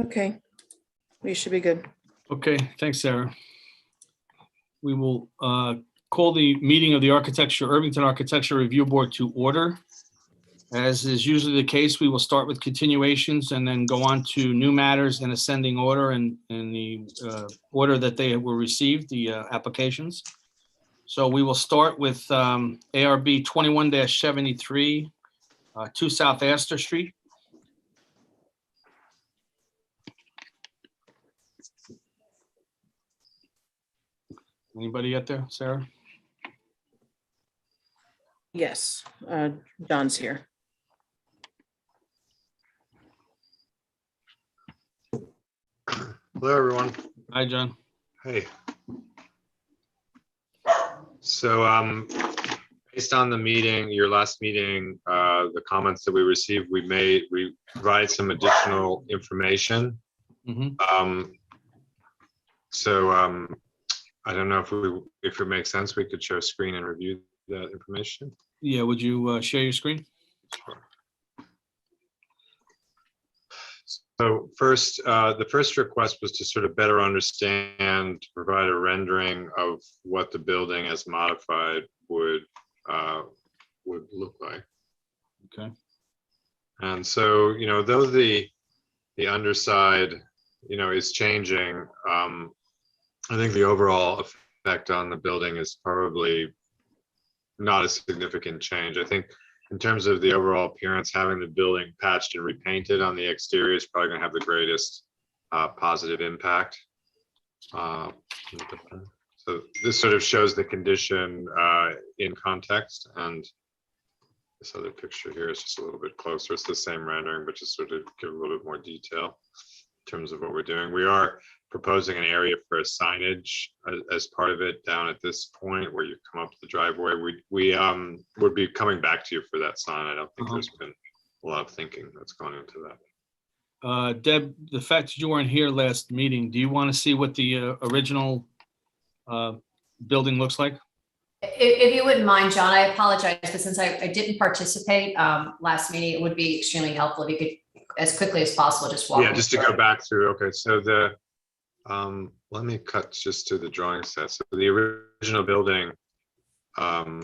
Okay, we should be good. Okay, thanks, Sarah. We will call the meeting of the Irvington Architecture Review Board to order. As is usually the case, we will start with continuations and then go on to new matters in ascending order and in the order that they were received, the applications. So we will start with ARB 21-73, 2 South Astor Street. Anybody get there, Sarah? Yes, John's here. Hello, everyone. Hi, John. Hey. So based on the meeting, your last meeting, the comments that we received, we provided some additional information. I don't know if it makes sense, we could share a screen and review that information. Yeah, would you share your screen? Sure. So first, the first request was to sort of better understand, provide a rendering of what the building as modified would look like. Okay. And so, you know, though the underside, you know, is changing, I think the overall effect on the building is probably not a significant change. I think in terms of the overall appearance, having the building patched and repainted on the exterior is probably going to have the greatest positive impact. So this sort of shows the condition in context, and this other picture here is just a little bit closer. It's the same rendering, but just sort of give a little bit more detail in terms of what we're doing. We are proposing an area for a signage as part of it down at this point where you come up the driveway. We would be coming back to you for that sign. I don't think there's been a lot of thinking that's gone into that. Deb, the fact that you weren't here last meeting, do you want to see what the original building looks like? If you wouldn't mind, John, I apologize, but since I didn't participate last meeting, it would be extremely helpful if you could, as quickly as possible, just walk. Yeah, just to go back through. Okay, so the let me cut just to the drawing set. So the original building, well,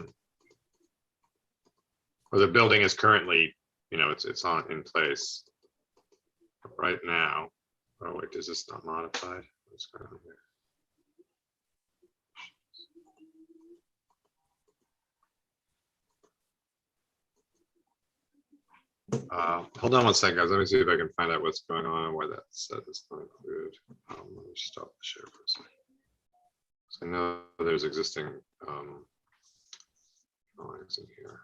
the building is currently, you know, it's in place right now. Oh wait, is this not modified? What's going on here? Hold on one second, guys. Let me see if I can find out what's going on and why that set is not included. Let me stop the share for a second. So I know there's existing drawings in here.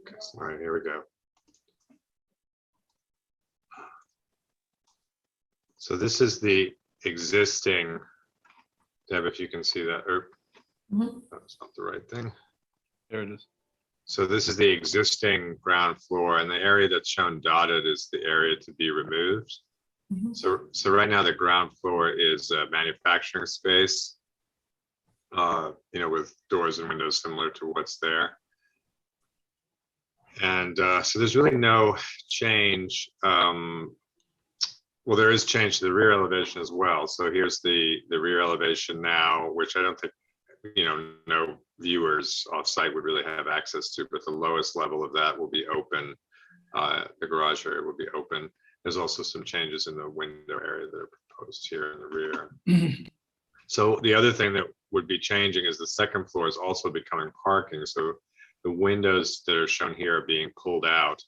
Okay, so, all right, here we go. So this is the existing, Deb, if you can see that, or that's not the right thing. There it is. So this is the existing ground floor, and the area that's shown dotted is the area to be removed. So right now the ground floor is a manufacturing space, you know, with doors and windows similar to what's there. And so there's really no change. Well, there is change to the rear elevation as well. So here's the rear elevation now, which I don't think, you know, no viewers off site would really have access to, but the lowest level of that will be open. The garage area will be open. There's also some changes in the window area that are proposed here in the rear. So the other thing that would be changing is the second floor is also becoming parking. So the windows that are shown here are being pulled out.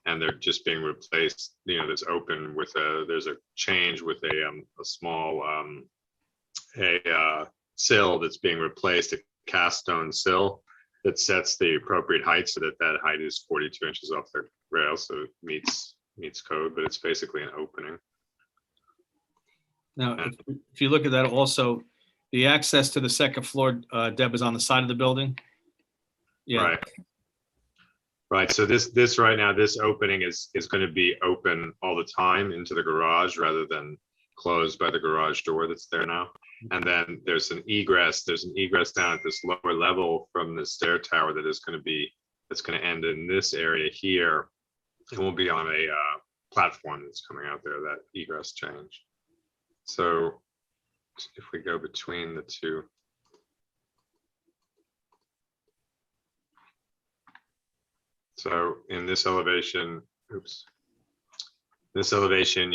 and they're just being replaced, that's open with there's a change with a small sill that's being replaced, a cast stone sill that sets the appropriate height so that that height is 42 inches off the rail, so it meets code, but it's basically an opening. Now, if you look at that also, the access to the second floor, Deb, is on the side of the building. Yeah. Right. So this right now, this opening is going to be open all the time into the garage rather than closed by the garage door that's there now. And then there's an egress down at this lower level from the stair tower that's going to end in this area here. It will be on a platform that's coming out there, that egress change. So if we go between the two. So in this elevation, you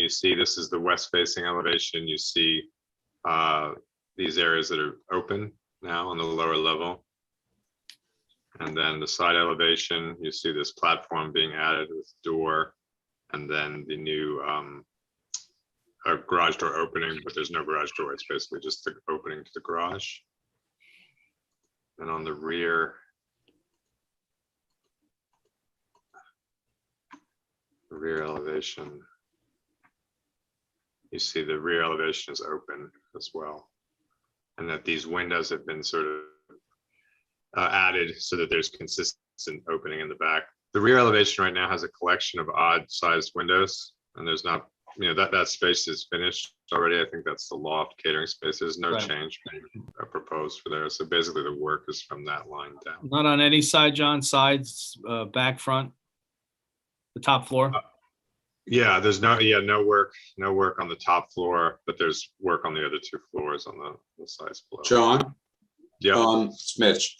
see this is the west facing elevation. You see these areas that are open now on the lower level. And then the side elevation, you see this platform being added with door, and then the new garage door opening, but there's no garage door. It's basically just the opening to the garage. And on the rear, elevation, you see the rear elevation is open as well, and that these windows have been sort of added so that there's consistent opening in the back. The rear elevation right now has a collection of odd sized windows, and there's not, that space is finished already. I think that's the loft catering space. There's no change being proposed for there. So basically the work is from that line down. Not on any side, John, sides, back, front, the top floor? Yeah, there's no work on the top floor, but there's work on the other two floors on the sides below. John? Yeah. It's Mitch.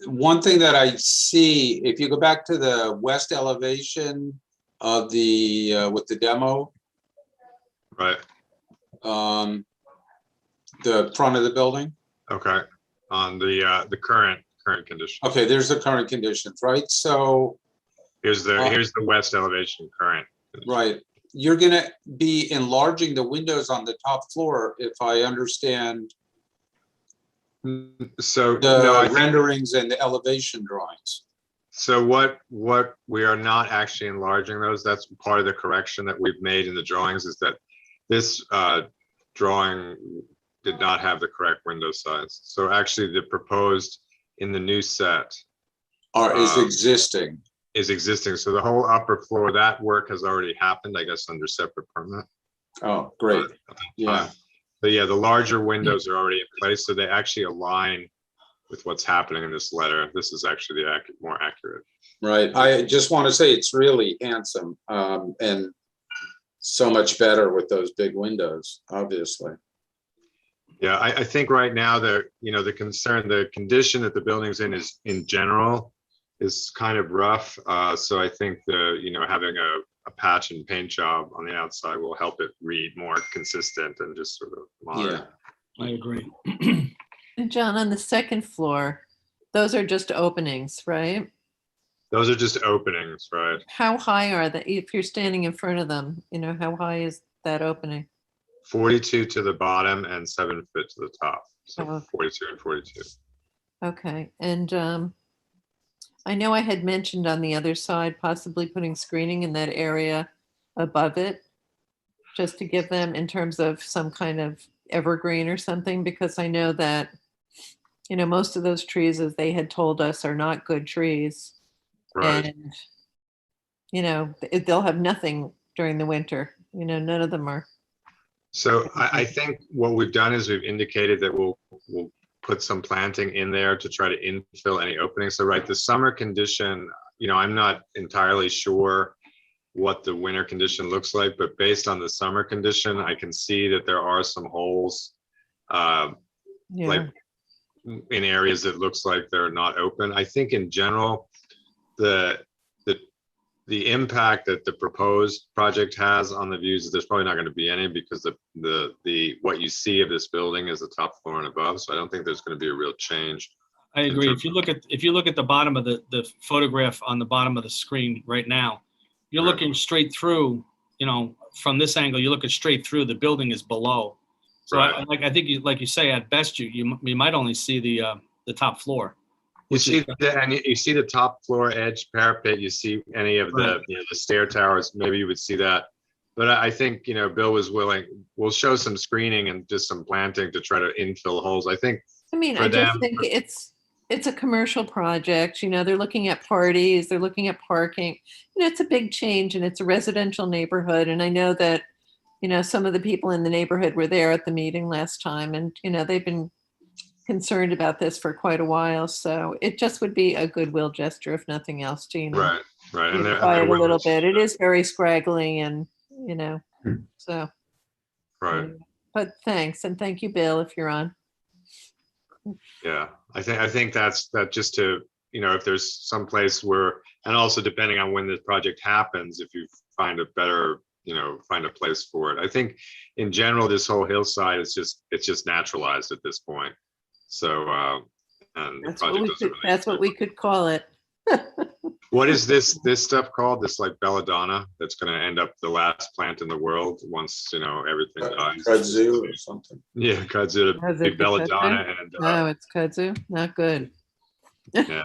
One thing that I see, if you go back to the west elevation of the with the demo, Right. The front of the building. Okay. On the current condition. Okay, there's the current conditions, right? So Here's the west elevation current. right, you're gonna be enlarging the windows on the top floor, if I understand So the no, I think, renderings and the elevation drawings. so what we are not actually enlarging those. That's part of the correction that we've made in the drawings, is that this drawing did not have the correct window size. So actually the proposed in the new set Is existing. is existing. So the whole upper floor, that work has already happened, I guess, under separate permit. Oh, great. Yeah. But yeah, the larger windows are already in place, so they actually align with what's happening in this letter. This is actually the more accurate. Right. I just want to say it's really handsome and so much better with those big windows, obviously. Yeah, I think right now the condition that the building's in is in general is kind of rough. So I think having a patch and paint job on the outside will help it read more consistent and just sort of modern. Yeah. I agree. And John, on the second floor, those are just openings, right? Those are just openings, right? How high are they? If you're standing in front of them, how high is that opening? 42 to the bottom and 7 foot to the top. So Oh. 42 and 42. Okay. And I know I had mentioned on the other side, possibly putting screening in that area above it, just to give them in terms of some kind of evergreen or something, because I know that, most of those trees, as they had told us, are not good trees. Right. And, they'll have nothing during the winter. None of them are. So I think what we've done is we've indicated that we'll put some planting in there to try to infill any openings. So right, the summer condition, I'm not entirely sure what the winter condition looks like, but based on the summer condition, I can see that there are some holes like in areas that looks like they're not open. I think in general, the impact that the proposed project has on the views is there's probably not going to be any, because the what you see of this building is the top floor and above. So I don't think there's going to be a real change I agree. If you look at the bottom of the photograph on the bottom of the screen right now, you're Right. looking straight through, from this angle, you're looking straight through, the building is below. So Right. I think like you say, at best, you might only see the top floor. You which see is- and you see the top floor edge parapet, you see any of the, Right. the stair towers, maybe you would see that. But I think, Bill was we'll show some screening and just some planting to try to infill holes. I think, I mean, for I just them- think it's a commercial project, they're looking at parties, they're looking at parking. It's a big change and it's a residential neighborhood. And I know that, some of the people in the neighborhood were there at the meeting last time and, they've been concerned about this for quite a while. So it just would be a goodwill gesture, if nothing else, to, right. And they're quiet a little willing- bit. It is very scraggly and, so. Right. But thanks. And thank you, Bill, if you're on. Yeah, I think that's just to, if there's some place where, and also depending on when this project happens, if you find a better, find a place for it. I think in general, this whole hillside is it's just naturalized at this point. So, and the That's project what we doesn't could, really. that's what we could call it. What is this stuff called? This like belladonna that's going to end up the last plant in the world once, everything dies. Kudzu or something. Yeah, kudzu, Oh, is big it the belladonna and, Oh, it's kudzu? Not good. yeah.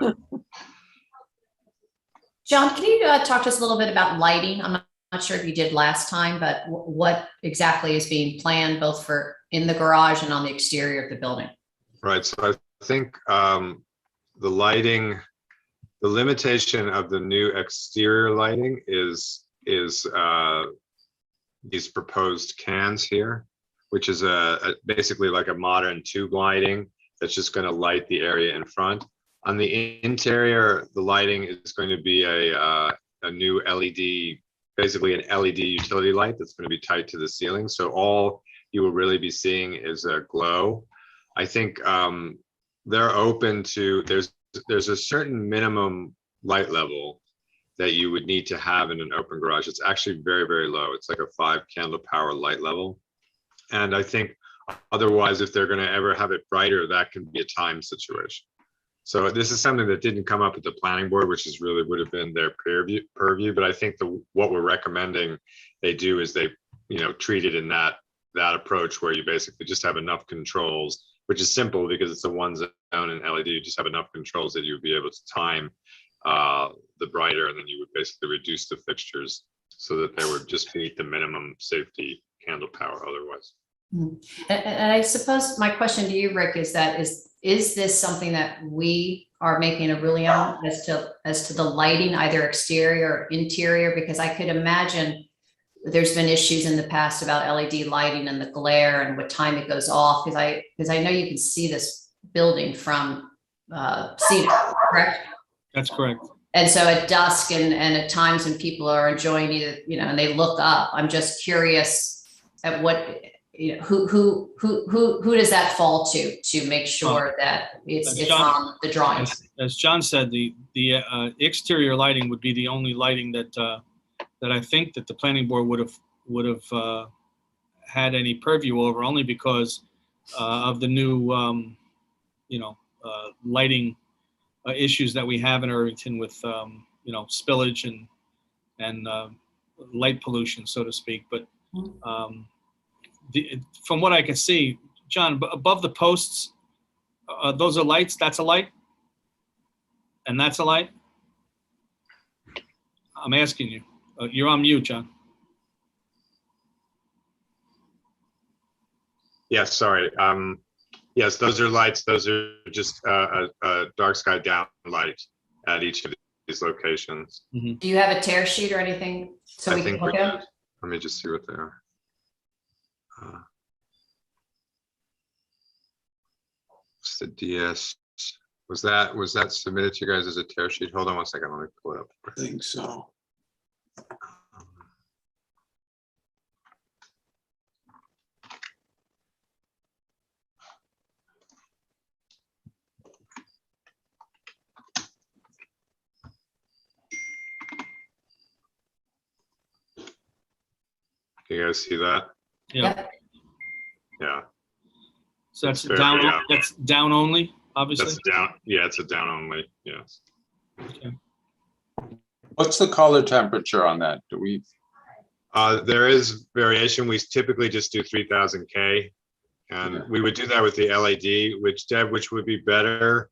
John, can you talk to us a little bit about lighting? I'm not sure if you did last time, but what exactly is being planned both for in the garage and on the exterior of the building? Right, so I think the lighting, the limitation of the new exterior lighting is these proposed cans here, which is basically like a modern tube lighting that's just going to light the area in front. On the interior, the lighting is going to be a new LED, basically an LED utility light that's going to be tight to the ceiling. So all you will really be seeing is a glow. I think they're open to, there's a certain minimum light level that you would need to have in an open garage. It's actually very, very low. It's like a 5 candle power light level. And I think otherwise, if they're going to ever have it brighter, that can be a time situation. So this is something that didn't come up at the planning board, which is really would have been their purview. But I think what we're recommending they do is they, treat it in that approach where you basically just have enough controls, which is simple because it's a one zone in LED. You just have enough controls that you would be able to time the brighter, and then you would basically reduce the fixtures so that they would just meet the minimum safety candle power otherwise. And I suppose my question to you, Rick, is this something that we are making a ruling on as to the lighting, either exterior or interior? Because I could imagine there's been issues in the past about LED lighting and the glare and what time it goes off. Because I know you can see this building from scenic, correct? That's correct. And so at dusk and at times when people are enjoying either, and they look up, I'm just curious at what, who does that fall to make sure that it's on the drawings? As John said, the exterior lighting would be the only lighting that I think that the planning board would have had any purview over, only because of the new lighting issues that we have in Irvington with spillage and light pollution, so to speak. But from what I can see, John, above the posts, those are lights. That's a light, and that's a light. I'm asking you. You're on mute, John. Yes, sorry. Yes, those are lights. Those are just a dark sky down light at each of these locations. Do you have a tear sheet or anything so I we can think look we at did. it? Let me just see what they are. What's the DS? Was that submitted to you guys as a tear sheet? Hold on one second. Let me pull it up. I think so. Can you guys see that? Yeah. Yep. Yeah. So that's It's very, down. yeah. That's down only. obviously? That's down, yeah, it's a down only, yes. What's the color temperature on that? Do we, There is variation. We typically just do 3000 K. And Yeah. we would do that with the LED, which would be better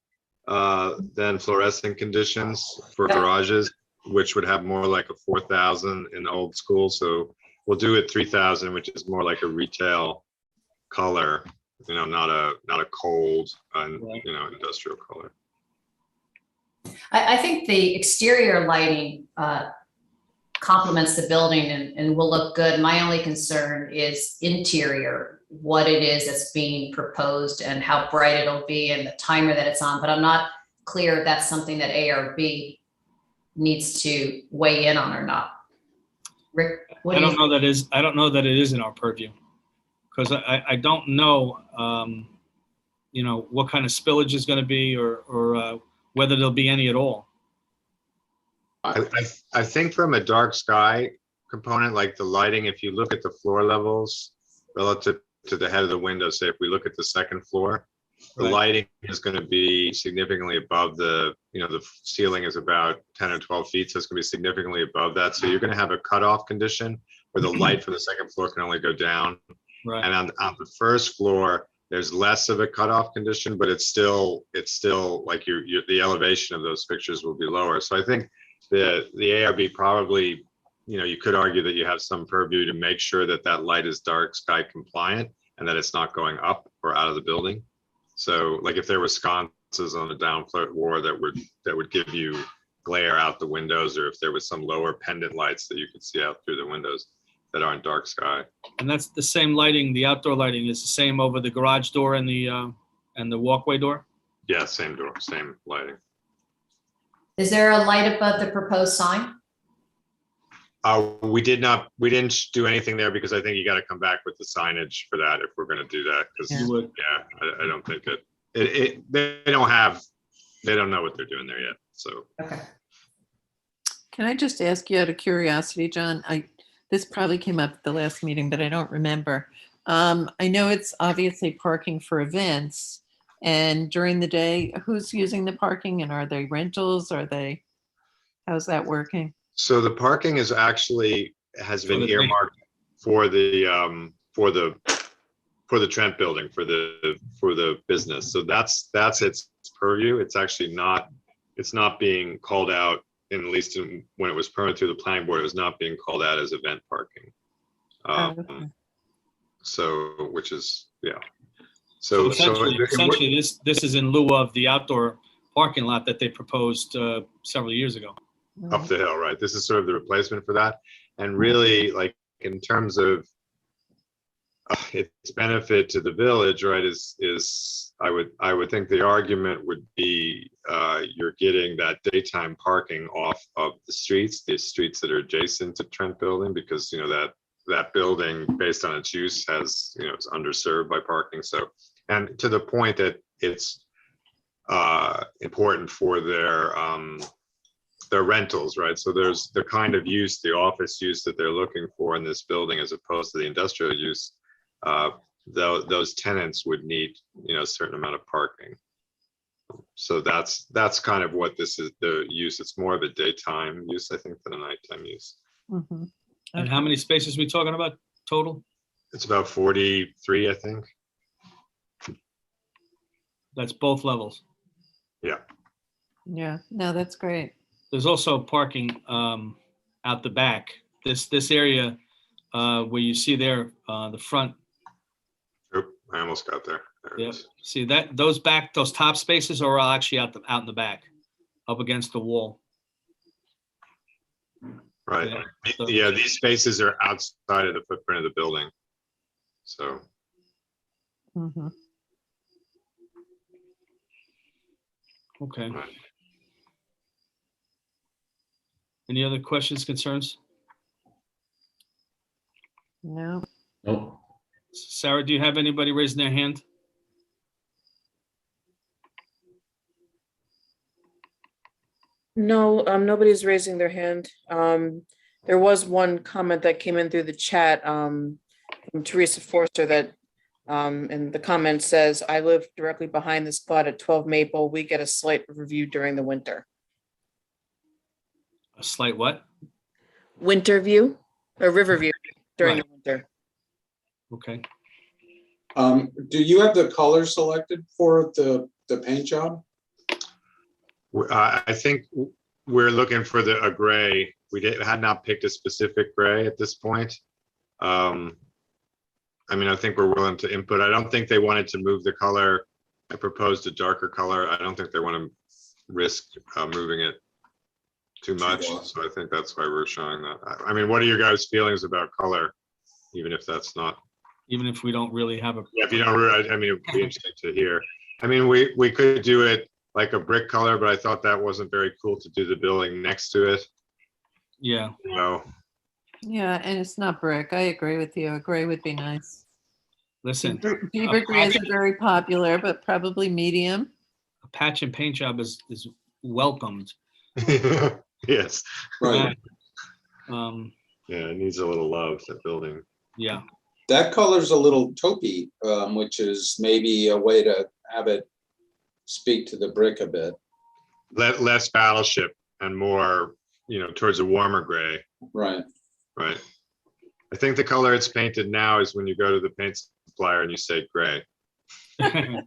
than fluorescent conditions for garages, which would have more like a 4000 in old school. So we'll do it 3000, which is more like a retail color, not a cold, industrial color. I think the exterior lighting complements the building and will look good. My only concern is interior, what it is that's being proposed and how bright it'll be and the timer that it's on, but I'm not clear if that's something that ARB needs to weigh in on or not. Rick, what I do you don't know that is, I don't know that it is in our purview, because I don't know, what kind of spillage is going to be or whether there'll be any at all. I think from a dark sky component, like the lighting, if you look at the floor levels relative to the head of the window, say if we look at the second floor, the Right. lighting is going to be significantly above the ceiling is about 10 or 12 feet, so it's going to be significantly above that. So you're going to have a cutoff condition where the light from the second floor can only go down. Right. And on the first floor, there's less of a cutoff condition, but it's still like the elevation of those fixtures will be lower. So I think the ARB probably, you could argue that you have some purview to make sure that that light is dark sky compliant and that it's not going up or out of the building. So like if there were sconces on the down floor that would give you glare out the windows, or if there was some lower pendant lights that you could see out through the windows that aren't dark sky. And that's the same lighting, the outdoor lighting is the same over the garage door and the walkway door? Yeah, same door, same lighting. Is there a light above the proposed sign? We didn't do anything there because I think you got to come back with the signage for that if we're going to do that. Because You would. I don't think they don't know what they're doing there yet. So Okay. Can I just ask you out of curiosity, John? This probably came up at the last meeting, but I don't remember. I know it's obviously parking for events, and during the day, who's using the parking, and are they rentals? How's that working? So the parking has been the earmarked for the Trent building for the business. So that's its purview. It's actually not being called out, at least when it was permitted through the planning board, it was not being called out as event parking. Okay. So which is, yeah. So essentially this is in lieu of the outdoor parking lot that they proposed several years ago. Up the hill, right? This is sort of the replacement for that. And really, like in terms of its benefit to the village, right, is I would think the argument would be you're getting that daytime parking off of the streets that are adjacent to Trent Building, because that building, based on its use, has it's underserved by parking. So, and to the point that it's important for their rentals, right? So there's the kind of use, the office use that they're looking for in this building, as opposed to the industrial use. Those tenants would need, a certain amount of parking. So that's kind of what this is, the use. It's more of a daytime use, I think, than a nighttime use. Mm-hmm. And how many spaces are we talking about total? It's about 43, I think. That's both levels. Yeah. Yeah, no, that's great. There's also parking out the back. This area where you see there, the front. Oop, I almost got there. There it Yep. is. See that those top spaces are all actually out in the back, up against the wall. Right. Yeah. So- Yeah, these spaces are outside of the footprint of the building. So Mm-hmm. Okay. Right. Any other questions, concerns? No. Nope. Sarah, do you have anybody raising their hand? No, nobody's raising their hand. There was one comment that came in through the chat from Teresa Forster that And the comment says, I live directly behind this spot at 12 Maple. We get a slight review during the winter. A slight what? Winter view or Riverview during the winter. Okay. Do you have the color selected for the paint job? I think we're looking for a gray. Had not picked a specific gray at this point. I mean, I think we're willing to input. I don't think they wanted to move the color. I proposed a darker color. I don't think they want to risk moving it too much. So I think that's why we're showing that. I mean, what are your guys' feelings about color? Even if that's not. Even if we don't really have a. Yeah, if you don't really, I mean, it'd be interesting to hear. I mean, we could do it like a brick color, but I thought that wasn't very cool to do the building next to it. Yeah. So. Yeah, and it's not brick. I agree with you. A gray would be nice. Listen, Beaver grays are very popular, but probably medium. a patch and paint job is welcomed. Yes. Right. Yeah, it needs a little love, that building. Yeah. That color's a little taupey, which is maybe a way to have it speak to the brick a bit. Less battleship and more, towards a warmer gray. Right. Right. I think the color it's painted now is when you go to the paint supplier and you say gray. a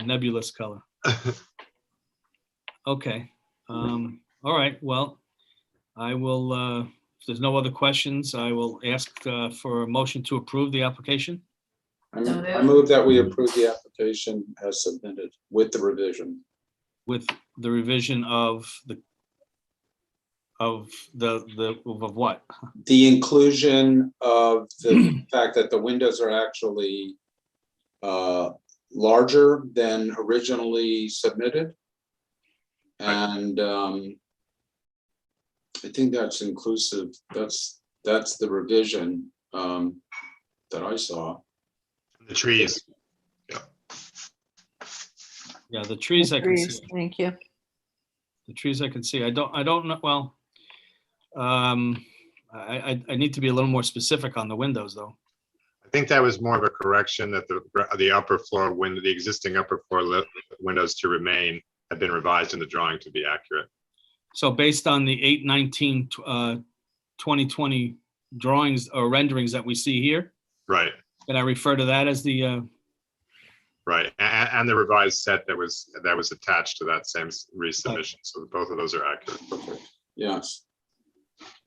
nebulous color. Okay. All right. Well, I will, if there's no other questions, I will ask for a motion to approve the application. I move that we approve the application as submitted with the revision. With the revision of what? The inclusion of the fact that the windows are actually larger than originally submitted. And I think that's inclusive. That's the revision that I saw. The trees. Yeah, the trees I can see. Thank you. The trees I can see. I don't know. Well, I need to be a little more specific on the windows, though. I think that was more of a correction that the upper floor window, the existing upper floor windows to remain have been revised in the drawing to be accurate. So based on the 8/19/2020 drawings or renderings that we see here, Right. can I refer to that as the? Right, and the revised set that was attached to that same resubmission. So both of those are accurate. Yes.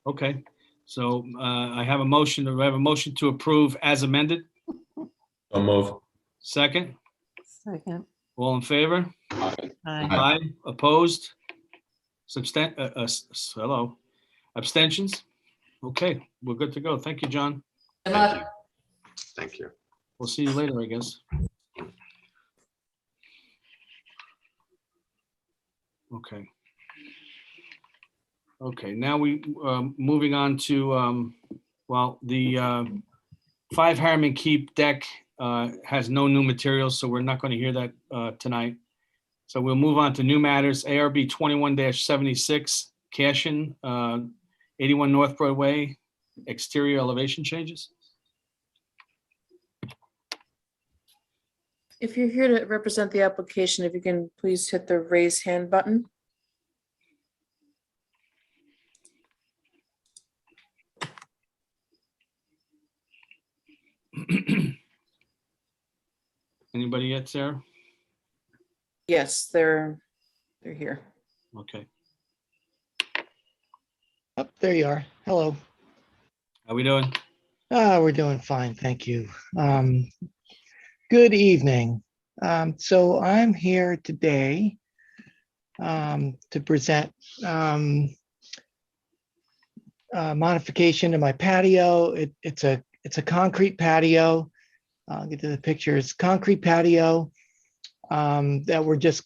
Okay, so I have a motion. Do I have a motion to approve as amended? So move. Second, Second. all in favor? Aye. Aye. Aye. Opposed? Hello. Abstentions? Okay, we're good to go. Thank you, John. Good Thank luck. you. Thank you. We'll see you later, I guess. Okay. Okay, now we, moving on to, well, the 5 Harriman Keep deck has no new materials, so we're not going to hear that tonight. So we'll move on to new matters. ARB 21-76, Cashen, 81 North Broadway, exterior elevation changes. If you're here to represent the application, if you can please hit the raise hand button. Anybody yet, Sarah? Yes, they're here. Okay. Oh, there you are. Hello. How we doing? We're doing fine, thank you. Good evening. So I'm here today to present modification to my patio. It's a concrete patio. I'll get to the pictures. Concrete patio that we're just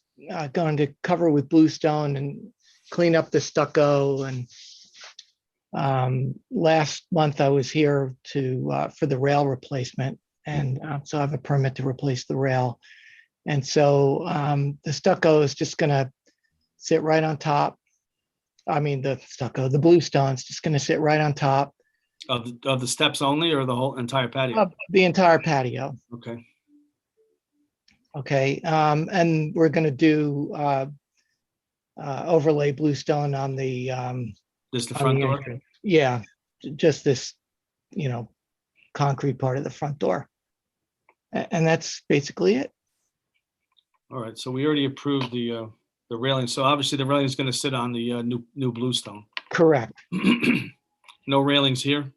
going to cover with bluestone and clean up the stucco. And last month I was here for the rail replacement, and so I have a permit to replace the rail. And so the stucco is just going to sit right on top. I mean, the stucco, the bluestone's just going to sit right on top. Of the steps only or the whole entire patio? The entire patio. Okay, Okay, and we're gonna do overlay bluestone on the just the on front the door? entrance. Yeah, just this, concrete part of the front door. And that's basically it. All right, so we already approved the railing. So obviously the railing is going to sit on the new bluestone. Correct. No railings here,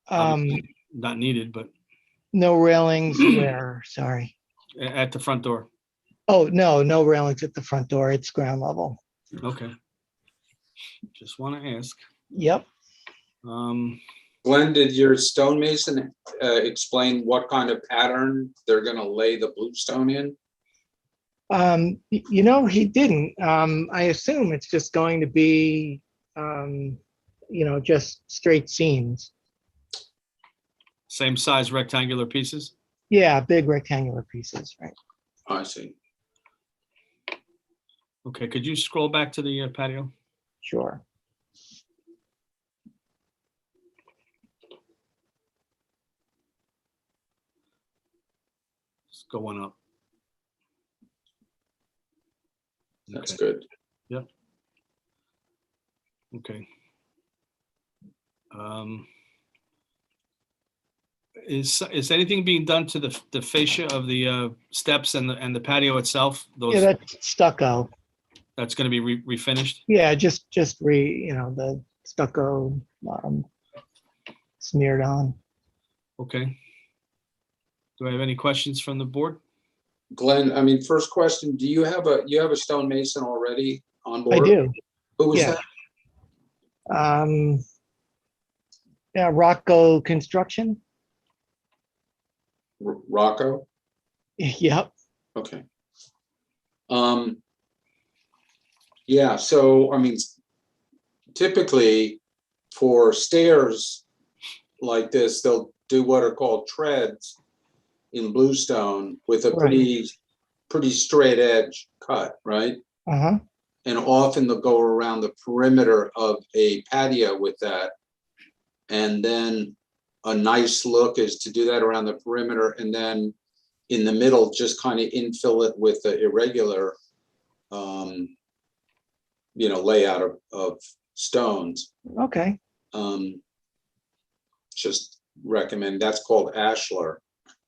Um, not needed, but no railings where, sorry. at the front door. Oh, no railings at the front door. It's ground level. Okay. Just want to ask. Yep. Glenn, did your stonemason explain what kind of pattern they're gonna lay the bluestone in? He didn't. I assume it's just going to be, just straight seams. Same size rectangular pieces? Yeah, big rectangular pieces, right? I see. Okay, could you scroll back to the patio? Sure. Just go one up. That's Okay. good. Okay. Is anything being done to the fascia of the steps and the patio itself? Yeah, that's stucco. That's going to be refinished? Yeah, just the stucco smeared on. Okay. Do I have any questions from the board? Glenn, first question, do you have a stonemason already on board? I do. Who was Yeah. that? Yeah, Rocco Construction. Rocco? Yep. Okay. Yeah, so, typically for stairs like this, they'll do what are called treads in bluestone with a Right. pretty straight edge cut, right? Uh-huh. And often they'll go around the perimeter of a patio with that. And then a nice look is to do that around the perimeter and then in the middle, just kind of infill it with the irregular, layout of stones. Okay. Just recommend, that's called ashlar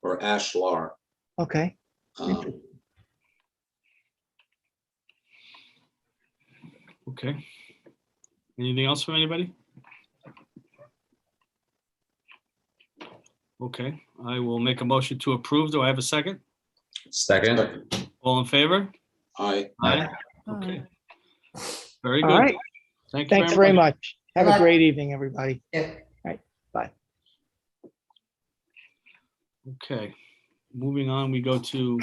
or ashlar. Okay. Okay. Anything else from anybody? Okay, I will make a motion to approve. Do I have a second? Second. All in favor? Aye. Aye. Okay. Very All good. right. Thank you Thanks very much. Have Good a luck. great evening, everybody. Yeah. Bye. Okay, moving on, we go to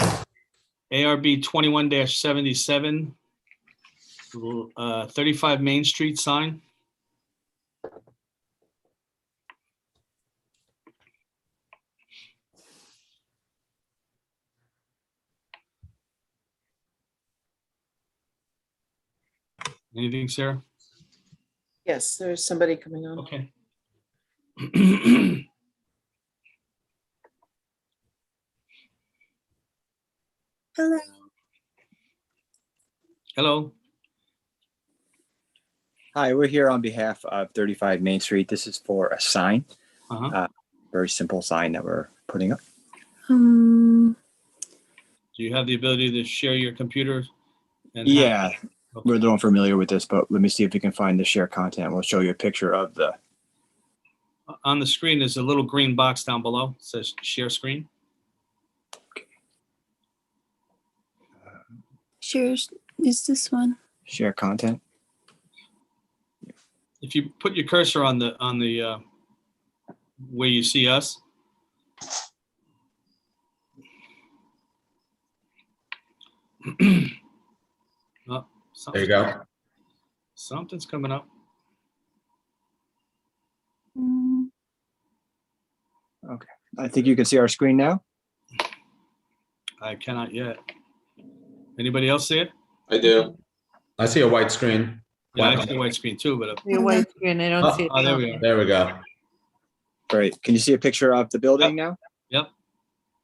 ARB 21-77, 35 Main Street sign. Anything, Sarah? Yes, there's somebody coming on. Okay. Hello. Hello. Hi, we're here on behalf of 35 Main Street. This is for a sign, Uh-huh. very simple sign that we're putting up. Do you have the ability to share your computer? And Yeah, Okay. we're a little familiar with this, but let me see if we can find the share content. We'll show you a picture of the. On the screen, there's a little green box down below. It says share screen. Sure, is this one? Share content. If you put your cursor on the where you see us. Oh, There you go. Something's coming up. Mm, I think you can see our screen now. I cannot yet. Anybody else see it? I do. I see a white screen. Yeah, I see the white screen too, but Your white screen, I don't see it. oh, there we are. There we go. Great. Can you see a picture of the building now? Yep.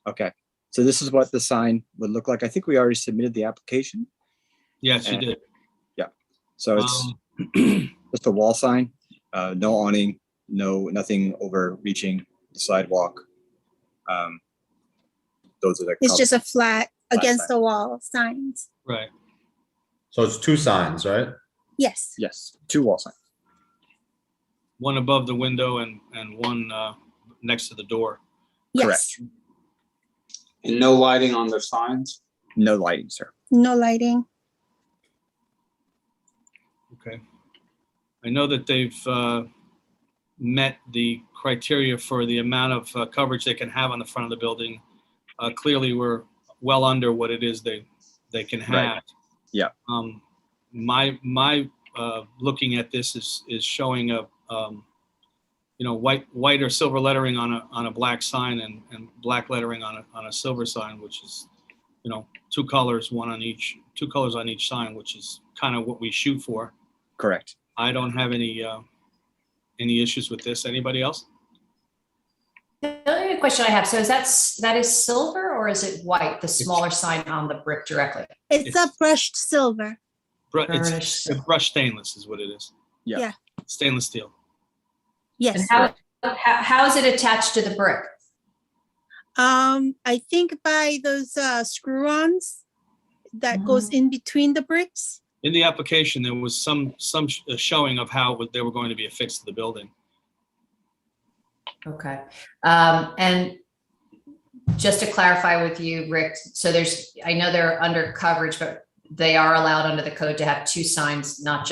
Okay. So this is what the sign would look like. I think we already submitted the application. Yes, you did. So it's just a wall sign, no awning, nothing overreaching the sidewalk. Those are the. It's just a flat Flat against sign. the wall signs. Right. So it's 2 signs, right? Yes. Yes, 2 wall signs. One above the window and one next to the door. Yes. And no lighting on the signs? No lighting, sir. No lighting. Okay. I know that they've met the criteria for the amount of coverage they can have on the front of the building. Clearly, we're well under what it is they can have. Right. Yeah. My looking at this is showing a white or silver lettering on a black sign and black lettering on a silver sign, which is 2 colors, two colors on each sign, which is kind of what we shoot for. Correct. I don't have any issues with this. Anybody else? The only question I have, so that is silver or is it white, the smaller sign on the brick directly? It's a brushed silver. It's Burnished. brushed stainless is what it is. Yeah. Yeah. Stainless steel. Yes. And how is it attached to the brick? I think by those screw-ons that goes in between the bricks. In the application, there was some showing of how they were going to be affixed to the building. Okay. And just to clarify with you, Rick, so I know they're under coverage, but they are allowed under the code to have 2 signs, not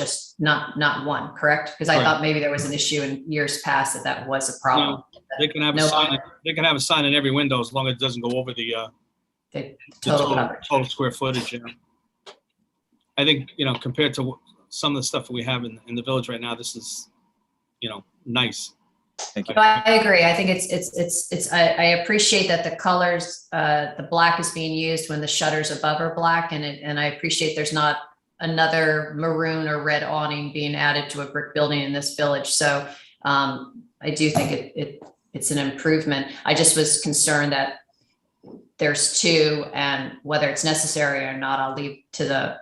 one, correct? Because I Right. thought maybe there was an issue in years past that was a problem. They can have a No sign. longer. They can have a sign in every window as long as it doesn't go over the The total coverage. total square footage. Yeah. I think compared to some of the stuff that we have in the village right now, this is nice. Thank you. No, I agree. I think I appreciate that the colors, the black is being used when the shutters above are black, and I appreciate there's not another maroon or red awning being added to a brick building in this village. So I do think it's an improvement. I just was concerned that there's 2, and whether it's necessary or not, I'll leave to the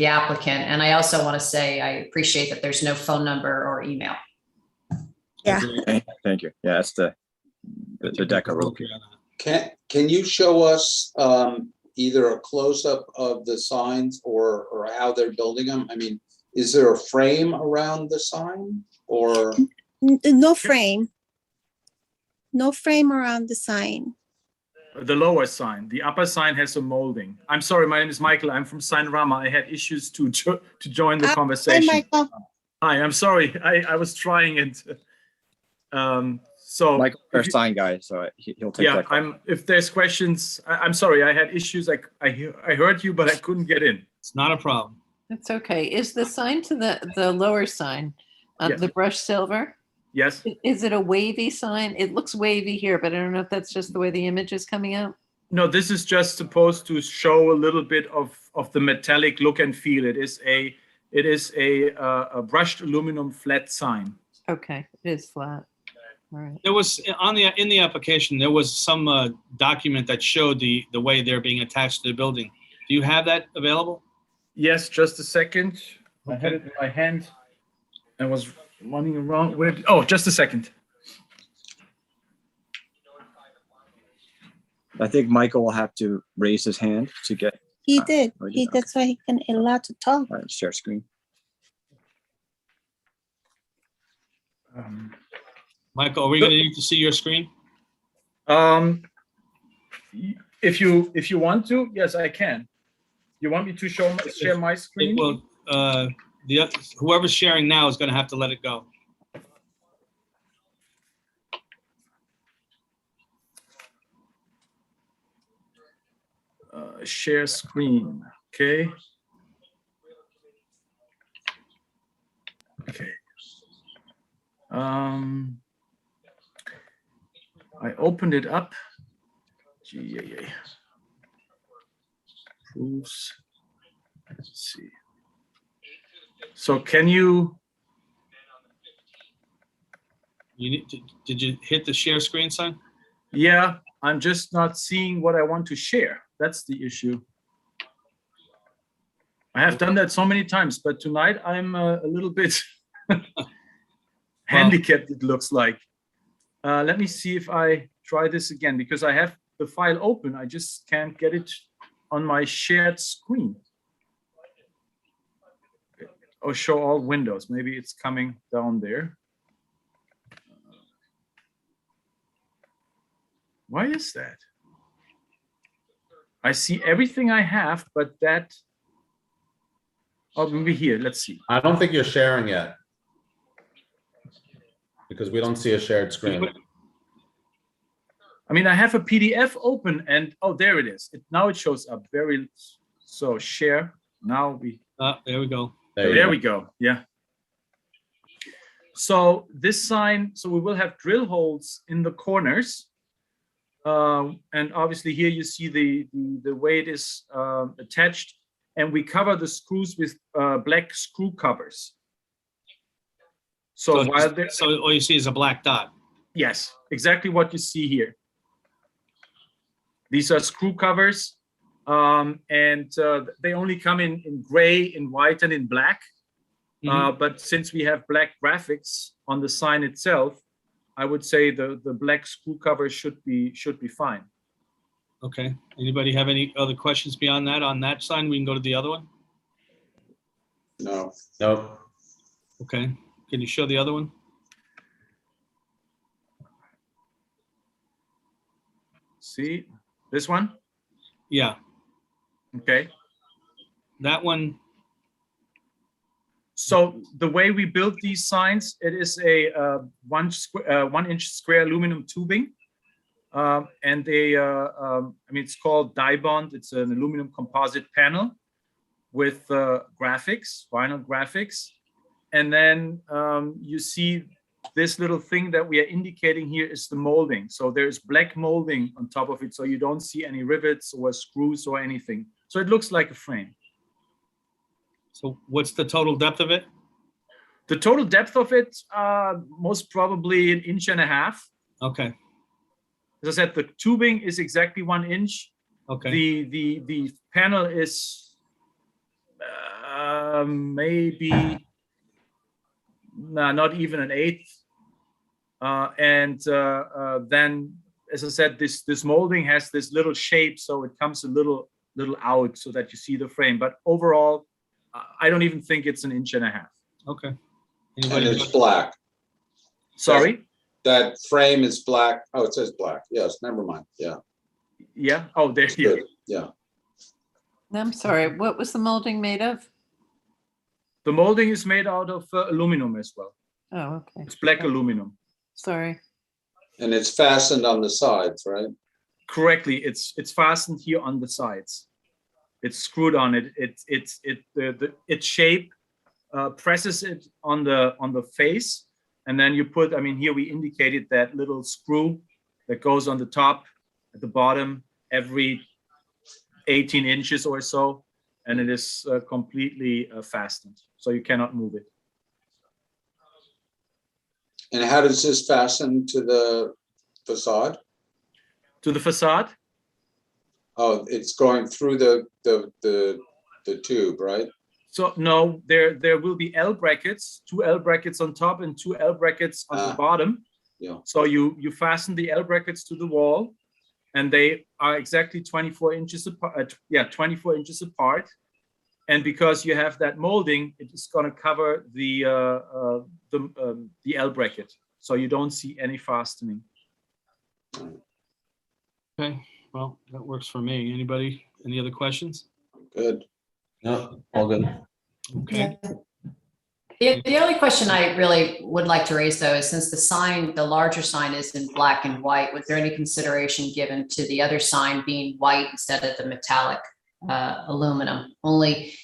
applicant. And I also want to say I appreciate that there's no phone number or email. Yeah. Thank you. Yeah, that's the deco rule. Can you show us either a close-up of the signs or how they're building them? I mean, is there a frame around the sign or? No frame. No frame around the sign. The lower sign. The upper sign has a molding. I'm sorry, my name is Michael. I'm from Signrama. I had issues to join the Hi, conversation. Michael. Hi, I'm sorry. I was trying it. So Michael, our sign guy, so he'll take yeah, that call. if there's questions, I'm sorry. I had issues. I heard you, but I couldn't get in. It's not a problem. That's okay. Is the sign to the lower sign, Yes. the brushed silver? Yes. Is it a wavy sign? It looks wavy here, but I don't know if that's just the way the image is coming out. No, this is just supposed to show a little bit of the metallic look and feel. It is a brushed aluminum flat sign. Okay, it is flat. All right. There was in the application, there was some document that showed the way they're being attached to the building. Do you have that available? Yes, just a second. I had it in my hand. I was running around with. Oh, just a second. I think Michael will have to raise his hand to get. He did. oh, he did, That's why he can allowed to talk. All right, share screen. Michael, are we going to need to see your screen? If you want to, yes, I can. You want me to share my screen? Well, whoever's sharing now is going to have to let it go. Share screen. Okay. Okay. I opened it up. GAA. Proofs. Let's see. So can you, Did you hit the share screen sign? yeah, I'm just not seeing what I want to share. That's the issue. I have done that so many times, but tonight I'm a little bit handicapped, it looks like. Let me see if I try this again, because I have the file open. I just can't get it on my shared screen. Or show all windows. Maybe it's coming down there. Why is that? I see everything I have, but that, oh, maybe here, let's see. I don't think you're sharing yet. Because we don't see a shared screen. I mean, I have a PDF open and, oh, there it is. Now it shows up very, so share. Now we. There we go. There we go. Yeah. So this sign, so we will have drill holes in the corners. And obviously here you see the way it is attached, and we cover the screws with black screw covers. So while there, so all you see is a black dot. yes, exactly what you see here. These are screw covers, and they only come in gray, in white, and in black. But since we have black graphics on the sign itself, I would say the black screw cover should be fine. Okay. Anybody have any other questions beyond that on that sign? We can go to the other one. No. No. Okay. Can you show the other one? See this one? Yeah. Okay. That one. So the way we built these signs, it is a 1 inch square aluminum tubing. And they, I mean, it's called die bond. It's an aluminum composite panel with graphics, vinyl graphics. And then you see this little thing that we are indicating here is the molding. So there's black molding on top of it. So you don't see any rivets or screws or anything. So it looks like a frame. So what's the total depth of it? The total depth of it, most probably 1.5 inches. Okay. As I said, the tubing is exactly 1 inch. Okay. The panel is maybe not even 1/8. And then, as I said, this molding has this little shape, so it comes a little out so that you see the frame. But overall, I don't even think it's 1.5 inches. Okay. And it's black. Sorry? That frame is black. Oh, it says black. Yes, never mind. Yeah. Yeah. Oh, there you go. Yeah. I'm sorry, what was the molding made of? The molding is made out of aluminum as well. Oh, okay. It's black aluminum. Sorry. And it's fastened on the sides, right? Correctly, it's fastened here on the sides. It's screwed on it. Its shape presses it on the face, and then you put. I mean, here we indicated that little screw that goes on the top, at the bottom, every 18 inches or so, and it is completely fastened, so you cannot move it. And how does this fasten to the facade? To the facade? Oh, it's going through the tube, right? So no, there will be L brackets, 2 L brackets on top and 2 L brackets on the bottom. Yeah. So you fasten the L brackets to the wall, and they are exactly 24 inches apart. 24 inches apart. And because you have that molding, it is going to cover the L bracket, so you don't see any fastening. Okay. Well, that works for me. Anybody? Any other questions? Good. No, all good. Okay. The only question I really would like to raise, though, is since the larger sign is in black and white, was there any consideration given to the other sign being white instead of the metallic aluminum? Only,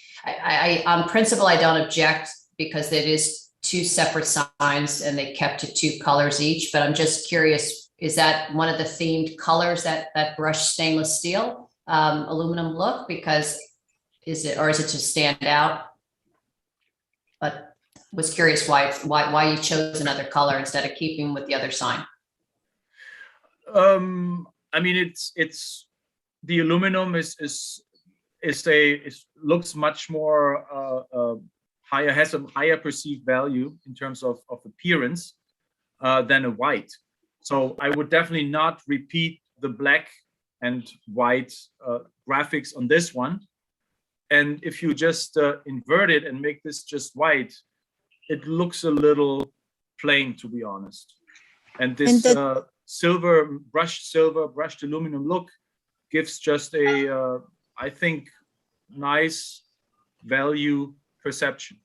on principle, I don't object because it is 2 separate signs and they kept to 2 colors each. But I'm just curious, is that one of the themed colors, that brushed stainless steel aluminum look? Because is it to stand out? but was curious why you chose another color instead of keeping with the other sign. I mean, it's the aluminum looks much more higher, has a higher perceived value in terms of appearance than a white. So I would definitely not repeat the black and white graphics on this one. And if you just invert it and make this just white, it looks a little plain, to be honest. And this brushed aluminum look gives just a, I think, nice value perception.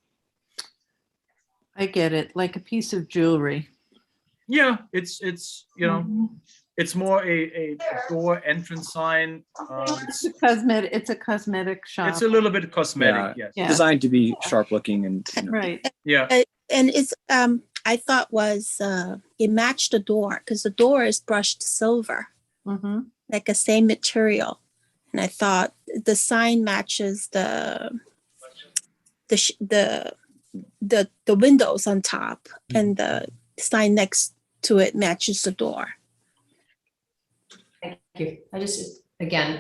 I get it, like a piece of jewelry. Yeah, it's you know, it's more a door entrance sign. It's a cosmetic shop. It's a little bit cosmetic, yes. Yeah. Designed to be sharp looking and, you know, Right. Yeah. And it's, I thought was, it matched the door because the door is brushed silver, like a same material. And I thought the sign matches the windows on top, and the sign next to it matches the door. Thank you. I just, again,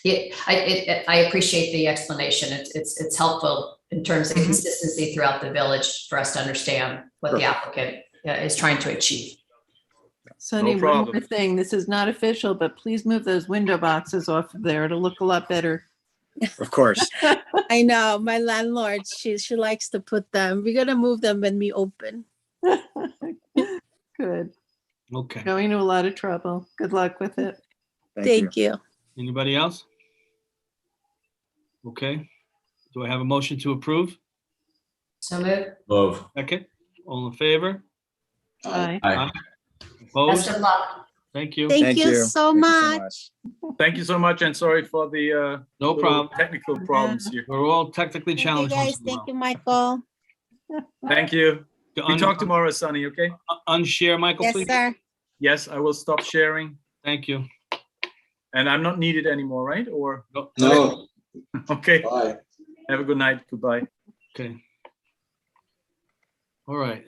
I appreciate the explanation. It's helpful in terms of consistency throughout the village for us to understand what the applicant is trying to achieve. Sonny, No one problem. more thing. This is not official, but please move those window boxes off of there. It'll look a lot better. of course. I know my landlord, she likes to put them. We're gonna move them when we open. Good. Okay. Going to a lot of trouble. Good luck with it. Thank you. Anybody else? Okay. Do I have a motion to approve? So move. Move. Second, all in favor? Bye. Aye. Opposed? Best of luck. Thank you. Thank you so Thank you much. Thank you so much, and sorry for the No little problem. technical problems here. We're all technically Thank you challenged. once guys. in a Thank while. you, Michael. Thank you. To We talk tomorrow, Sonny, okay? Unshare, Michael, Yes, please. sir. Yes, I will stop sharing, Thank you. and I'm not needed anymore, right? Or, No, okay, bye. have a good night, goodbye. Okay. All right.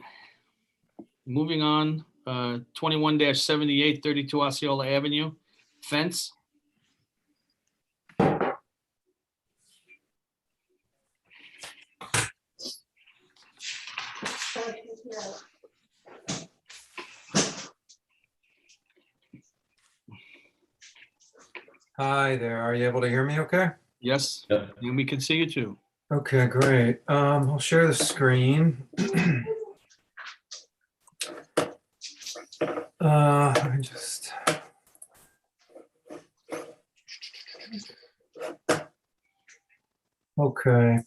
Moving on, 21-78, 32 Osceola Avenue, fence. Hi there. Are you able to hear me okay? Yes, Yep. and we can see you too. Okay, great. I'll share the screen. Let me just. Okay.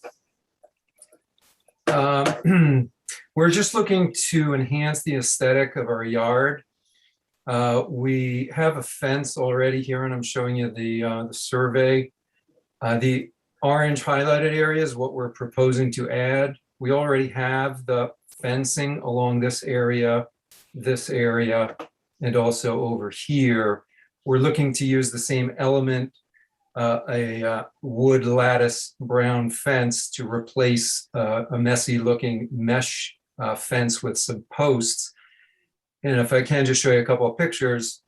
We're just looking to enhance the aesthetic of our yard. We have a fence already here, and I'm showing you the survey. The orange highlighted area is what we're proposing to add. We already have the fencing along this area, and also over here. We're looking to use the same element, a wood lattice brown fence, to replace a messy looking mesh fence with some posts. And if I can just show you a couple of pictures.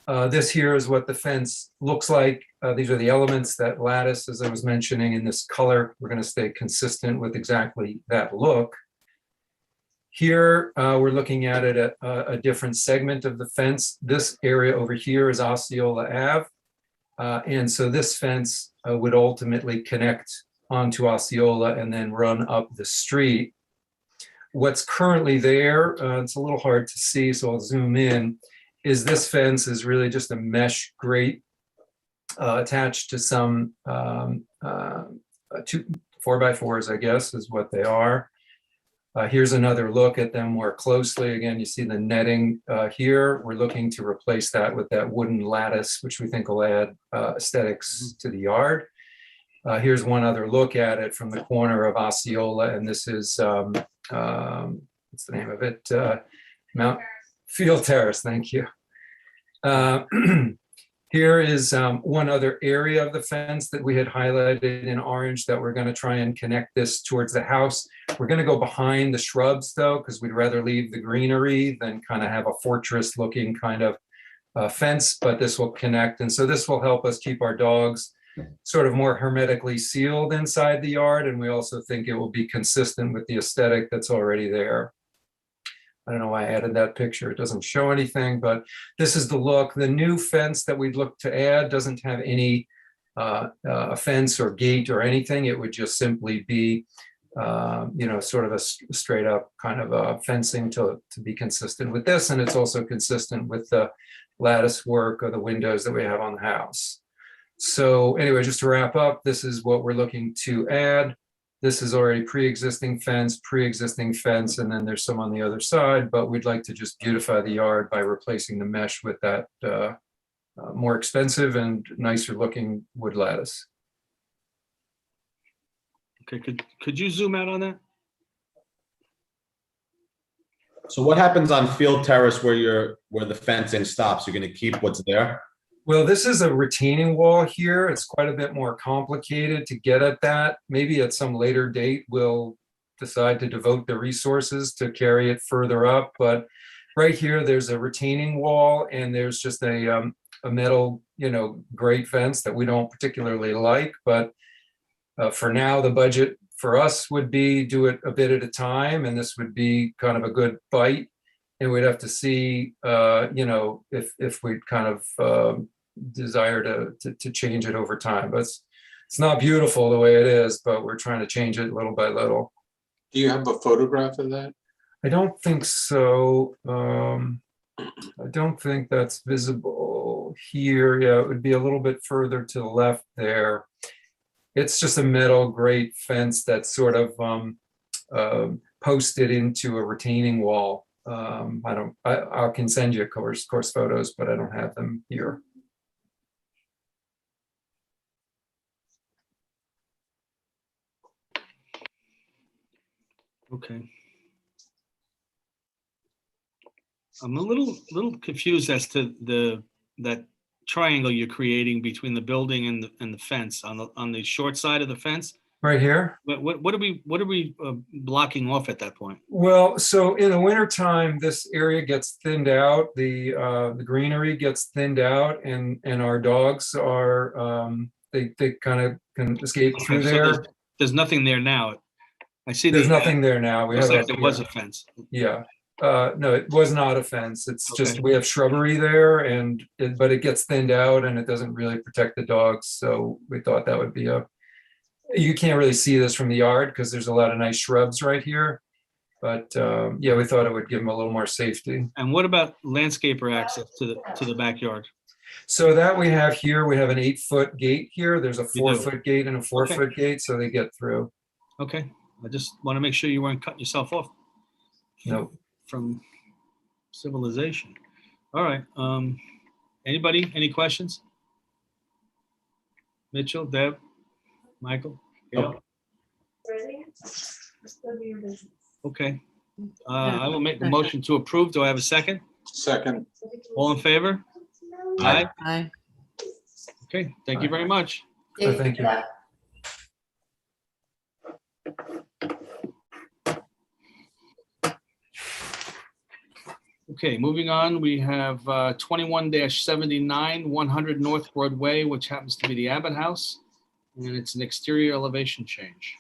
This here is what the fence looks like. These are the elements, that lattice, as I was mentioning, in this color. We're going to stay consistent with exactly that look. Here, we're looking at it at a different segment of the fence. This area over here is Osceola Ave. And so this fence would ultimately connect onto Osceola and then run up the street. What's currently there, it's a little hard to see, so I'll zoom in, is this fence is really just a mesh grate attached to some 4x4s, I guess, is what they are. Here's another look at them more closely. Again, you see the netting here. We're looking to replace that with that wooden lattice, which we think will add aesthetics to the yard. Here's one other look at it from the corner of Osceola, and this is, what's the name of it? Mount Field Terrace, thank you. Here is one other area of the fence that we had highlighted in orange that we're going to try and connect this towards the house. We're going to go behind the shrubs though, because we'd rather leave the greenery than kind of have a fortress looking kind of fence, but this will connect. And so this will help us keep our dogs sort of more hermetically sealed inside the yard. And we also think it will be consistent with the aesthetic that's already there. I don't know why I added that picture. It doesn't show anything, but this is the look. The new fence that we'd look to add doesn't have any fence or gate or anything. It would just simply be, sort of a straight up kind of fencing to be consistent with this. And it's also consistent with the lattice work of the windows that we have on the house. So anyway, just to wrap up, this is what we're looking to add. This is already pre-existing fence, and then there's some on the other side, but we'd like to just beautify the yard by replacing the mesh with that more expensive and nicer looking wood lattice. Okay, could you zoom out on that? So what happens on Field Terrace where the fencing stops? You're gonna keep what's there? Well, this is a retaining wall here. It's quite a bit more complicated to get at that. Maybe at some later date, we'll decide to devote the resources to carry it further up. But right here, there's a retaining wall and there's just a metal, grate fence that we don't particularly like. But for now, the budget for us would be do it a bit at a time. And this would be kind of a good bite. And we'd have to see, if we'd kind of desire to change it over time. But it's not beautiful the way it is, but we're trying to change it little by little. Do you have a photograph of that? I don't think so. I don't think that's visible here. Yeah, it would be a little bit further to the left there. It's just a metal grate fence that's sort of posted into a retaining wall. I can send you course photos, but I don't have them here. Okay. I'm a little confused as to that triangle you're creating between the building and the fence on the short side of the fence. Right here. What are we blocking off at that point? Well, so in the wintertime, this area gets thinned out. The greenery gets thinned out, and our dogs are they kind of can escape through So there. there's nothing there now. I see. There's nothing there now. Looks like there was a fence. Yeah. No, it was not a fence. It's just we have shrubbery there, but it gets thinned out and it doesn't really protect the dogs. So we thought that would be you can't really see this from the yard because there's a lot of nice shrubs right here. But yeah, we thought it would give them a little more safety. And what about landscaper access to the backyard? So that we have here, we have an 8-foot gate here. There's a 4-foot gate and a 4-foot gate, so they get through. Okay, I just want to make sure you weren't cutting yourself off. No. From civilization. All right. Anybody? Any questions? Mitchell, Deb, Michael? Gail? Okay. I will make the motion to approve. Do I have a second? Second. All in favor? Aye. Aye. Okay, thank you very much. Thank you. Okay, moving on, we have 21-79, 100 North Broadway, which happens to be the Abbott House, and it's an exterior elevation change.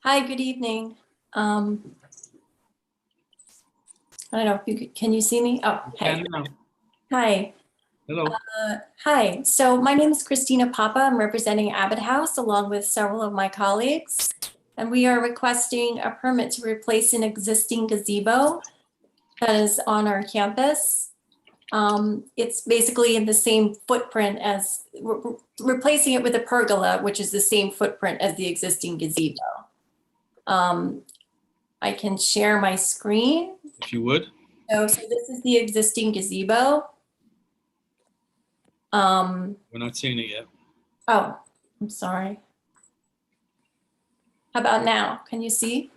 Hi, good evening. I don't know if can you see me? Oh, hey. Hi. Hello. Hi, so my name is Christina Papa. I'm representing Abbott House along with several of my colleagues. And we are requesting a permit to replace an existing gazebo that is on our campus. It's basically in the same footprint as, replacing it with a pergola, which is the same footprint as the existing gazebo. I can share my screen. If you would. So this is the existing gazebo. We're not seeing it yet. Oh, I'm sorry. How about now? Can you see?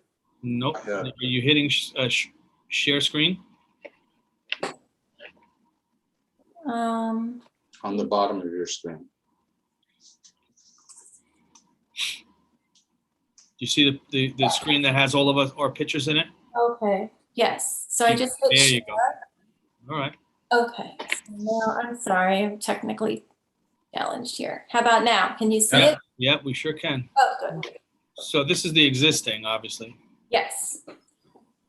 Nope. Are you hitting share screen? On the bottom of your screen. Do you see the screen that has all of our pictures in it? Okay, yes. So I just hit There you go. share. All right. Okay, so now I'm sorry, I'm technically challenged here. How about now? Can you see it? Yeah, we sure can. Oh, good. So this is the existing, obviously. Yes.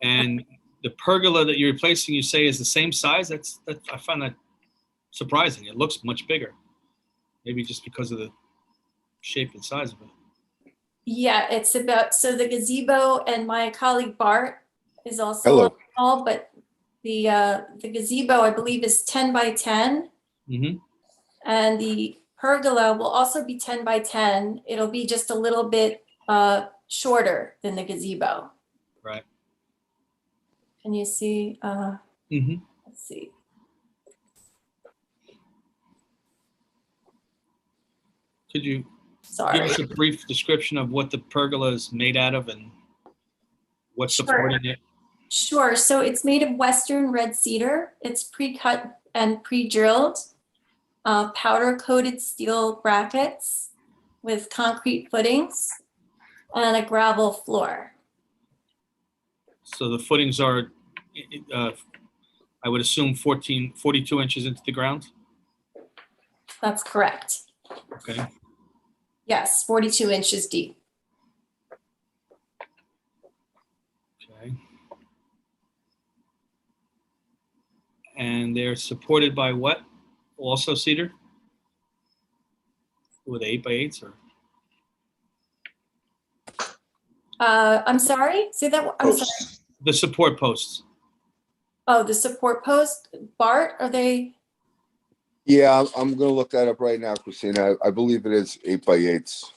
And the pergola that you're replacing, you say, is the same size? I find that surprising. It looks much bigger. Maybe just because of the shape and size of it. Yeah, it's about, so the gazebo, and my colleague Bart is also Hello. small, but the gazebo, I believe, is 10 by 10. Mm-hmm. And the pergola will also be 10 by 10. It'll be just a little bit shorter than the gazebo. Right. Can you see? Mm-hmm. Let's see. Could you Sorry. give us a brief description of what the pergola is made out of and what's Sure. supporting it? Sure. So it's made of Western red cedar. It's pre-cut and pre-drilled, powder-coated steel brackets with concrete footings and a gravel floor. So the footings are, I would assume 42 inches into the ground? That's correct. Okay. Yes, 42 inches deep. Okay. And they're supported by what? Also cedar? With 8x8s or? I'm sorry, say that, I'm sorry. The support posts. Oh, the support post, Bart, are they? Yeah, I'm gonna look that up right now, Christina. I believe it is 8x8s.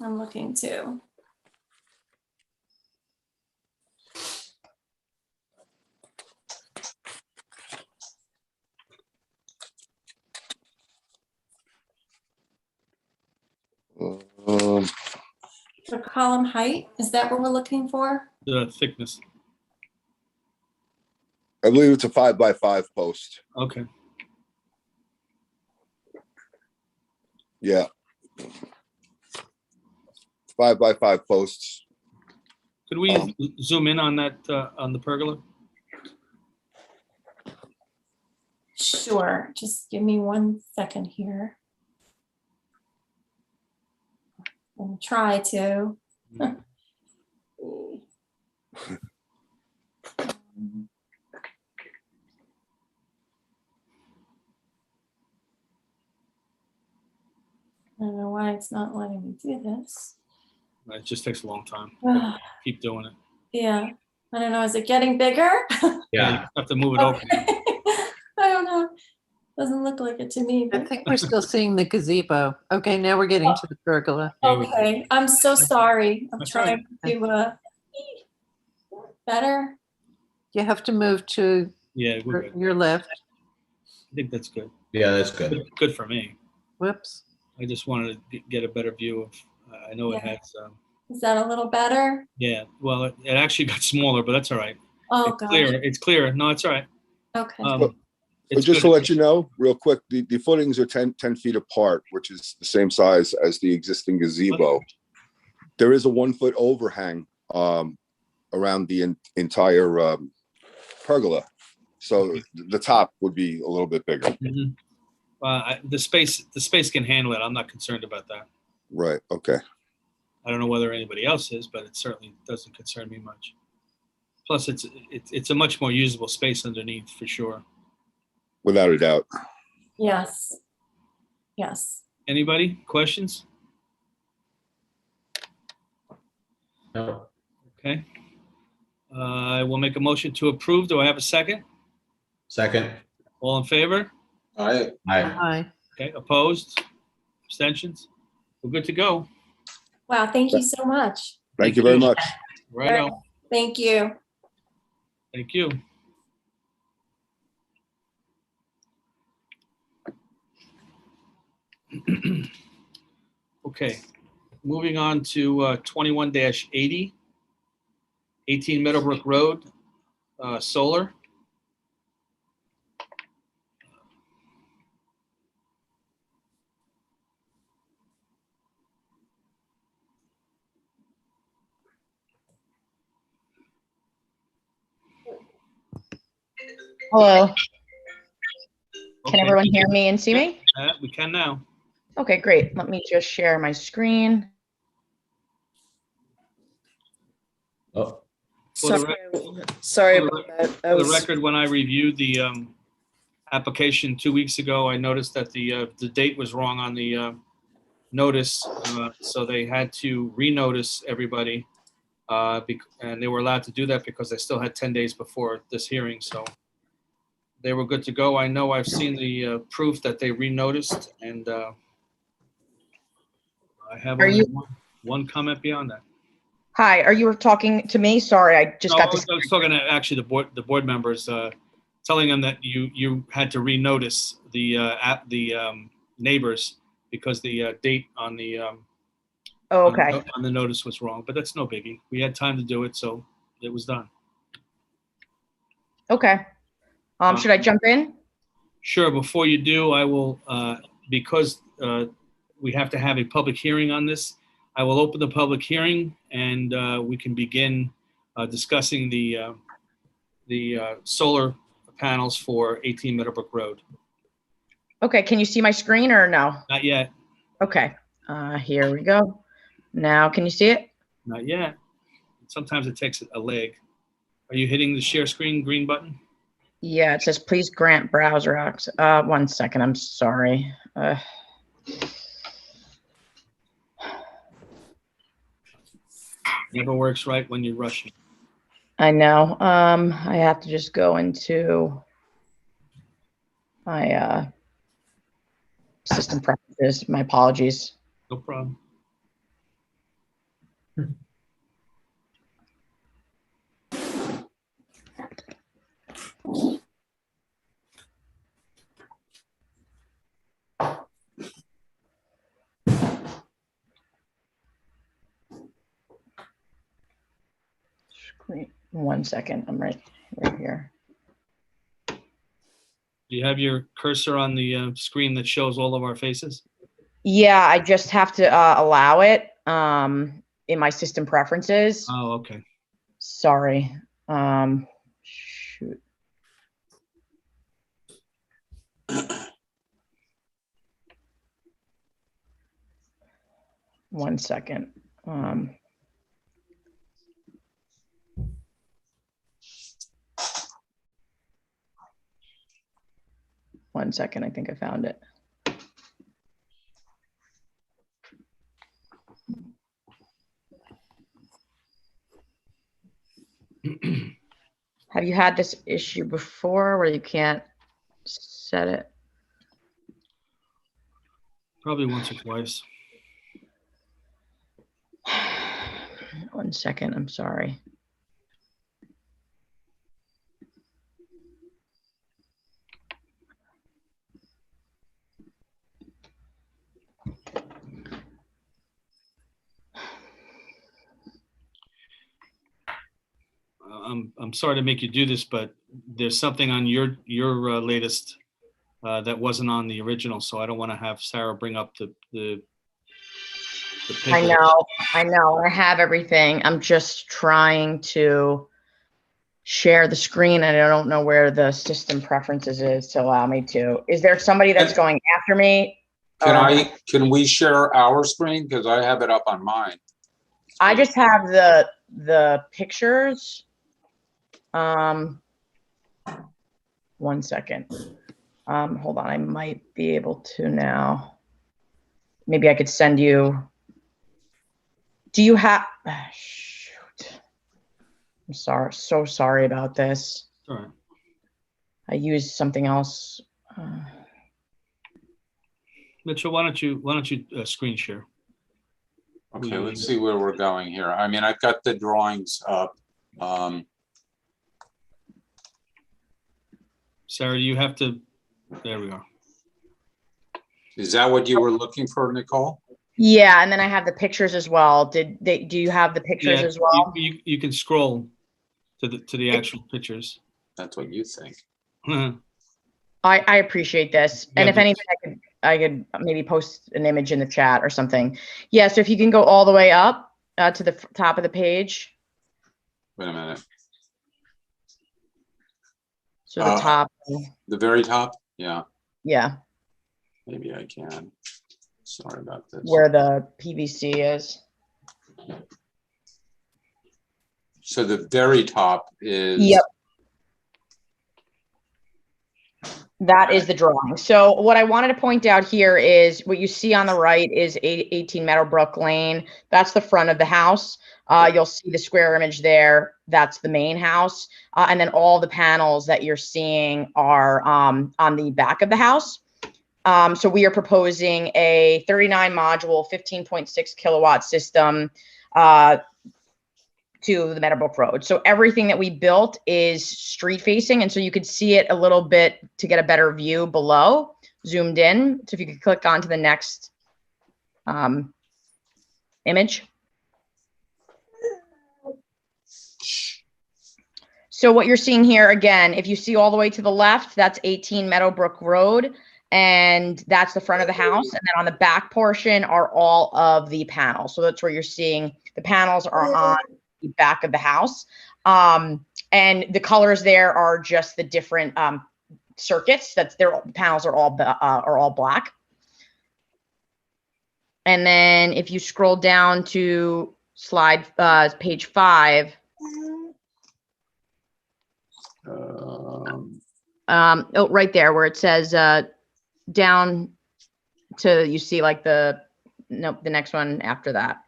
I'm looking too. The column height, is that what we're looking for? The thickness. I believe it's a 5x5 post. Okay. Yeah. 5x5 posts. Could we zoom in on that, on the pergola? Sure, just give me 1 second here. I'll try to. I don't know why it's not letting me do this. It just takes a long time. Keep doing it. Yeah, I don't know, is it getting bigger? Yeah. You have to move it over. I don't know. Doesn't look like it to me. I think we're still seeing the gazebo. Okay, now we're getting to the pergola. Okay, I'm so sorry. I'm That's trying to, better. You have to move to Yeah, we're good. your left. I think that's good. Yeah, that's good. Good for me. Whoops. I just wanted to get a better view of, I know it Yeah. has, Is that a little better? yeah, well, it actually got smaller, but that's all right. Oh, It's gosh. clearer. It's clearer. No, it's all right. Okay. But It's just to good. let you know, real quick, the footings are 10 feet apart, which is the same size as the existing gazebo. There is a 1 foot overhang around the entire pergola. So the top would be a little bit bigger. Mhm. The space can handle it. I'm not concerned about that. Right, okay. I don't know whether anybody else is, but it certainly doesn't concern me much. Plus, it's a much more usable space underneath for sure. Without a doubt. Yes. Yes. Anybody? Questions? No. Okay. I will make a motion to approve. Do I have a second? Second. All in favor? All right. Aye. Hi. Okay, opposed? Abstentions? We're good to go. Wow, thank you so much. Thank you very much. Right on. Thank you. Thank you. Okay, moving on to 21-80, 18 Meadowbrook Road, solar. Hello. Can Okay. everyone hear me and see me? We can now. Okay, great. Let me just share my screen. Oh, For the Sorry For the about that. For the record, when I reviewed the application 2 weeks ago, I noticed that the date was wrong on the notice, so they had to renotice everybody. And they were allowed to do that because they still had 10 days before this hearing, so they were good to go. I know I've seen the proof that they renoticed, and I have Are only you- one comment beyond that. Hi, are you talking to me? Sorry, I just No, got I this. was talking to actually the board members, telling them that you had to renotice the neighbors because the date on the Oh, okay. on the notice was wrong, but that's no biggie. We had time to do it, so it was done. Okay. Should I jump in? Sure. Before you do, I will, because we have to have a public hearing on this, I will open the public hearing and we can begin discussing the solar panels for 18 Meadowbrook Road. Okay, can you see my screen or no? Not yet. Okay, here we go. Now, can you see it? Not yet. Sometimes it takes a leg. Are you hitting the share screen green button? Yeah, it says please grant browser access. 1 second, I'm sorry. Never works right when you're rushing. I know. I have to just go into my system preferences. My apologies. No problem. Screen. 1 second, I'm right here. Do you have your cursor on the screen that shows all of our faces? Yeah, I just have to allow it in my system preferences. Oh, okay. Sorry. Shoot. One second. 1 second, I think I found it. Have you had this issue before where you can't set it? Probably once or twice. 1 second, I'm sorry. I'm sorry to make you do this, but there's something on your latest that wasn't on the original, so I don't want to have Sarah bring up the I know. I have everything. I'm just trying to share the screen and I don't know where the system preferences is to allow me to. Is there somebody that's going after me? Can we share our screen? Because I have it up on mine. I just have the pictures. 1 second. Hold on, I might be able to now. Maybe I could send you. Do you have, shoot. I'm sorry, so sorry about this. All right. I used something else. Mitchell, why don't you screen share? Okay, let's see where we're going here. I mean, I've got the drawings up. Sarah, you have to, there we are. Is that what you were looking for, Nicole? Yeah, and then I have the pictures as well. Do you have the pictures Yeah, as well? you can scroll to the actual pictures. That's what you think. I appreciate this. And Yeah, if anything, I could maybe post an image in the chat or something. Yeah, so if you can go all the way up to the top of the page. Wait a minute. So the top. The very top? Yeah. Yeah. Maybe I can. Sorry about this. Where the PVC is. So the very top is. Yep. That is the drawing. So what I wanted to point out here is what you see on the right is 18 Meadowbrook Lane. That's the front of the house. You'll see the square image there. That's the main house. And then all the panels that you're seeing are on the back of the house. So we are proposing a 39 module, 15.6 kilowatt system to the Meadowbrook Road. So everything that we built is street facing. And so you could see it a little bit to get a better view below, zoomed in. So if you could click on to the next image. So what you're seeing here, again, if you see all the way to the left, that's 18 Meadowbrook Road. And that's the front of the house. And then on the back portion are all of the panels. So that's where you're seeing the panels are on the back of the house. And the colors there are just the different circuits. That's their panels are all black. And then if you scroll down to slide page 5. Oh, right there where it says down to, you see like the next one after that.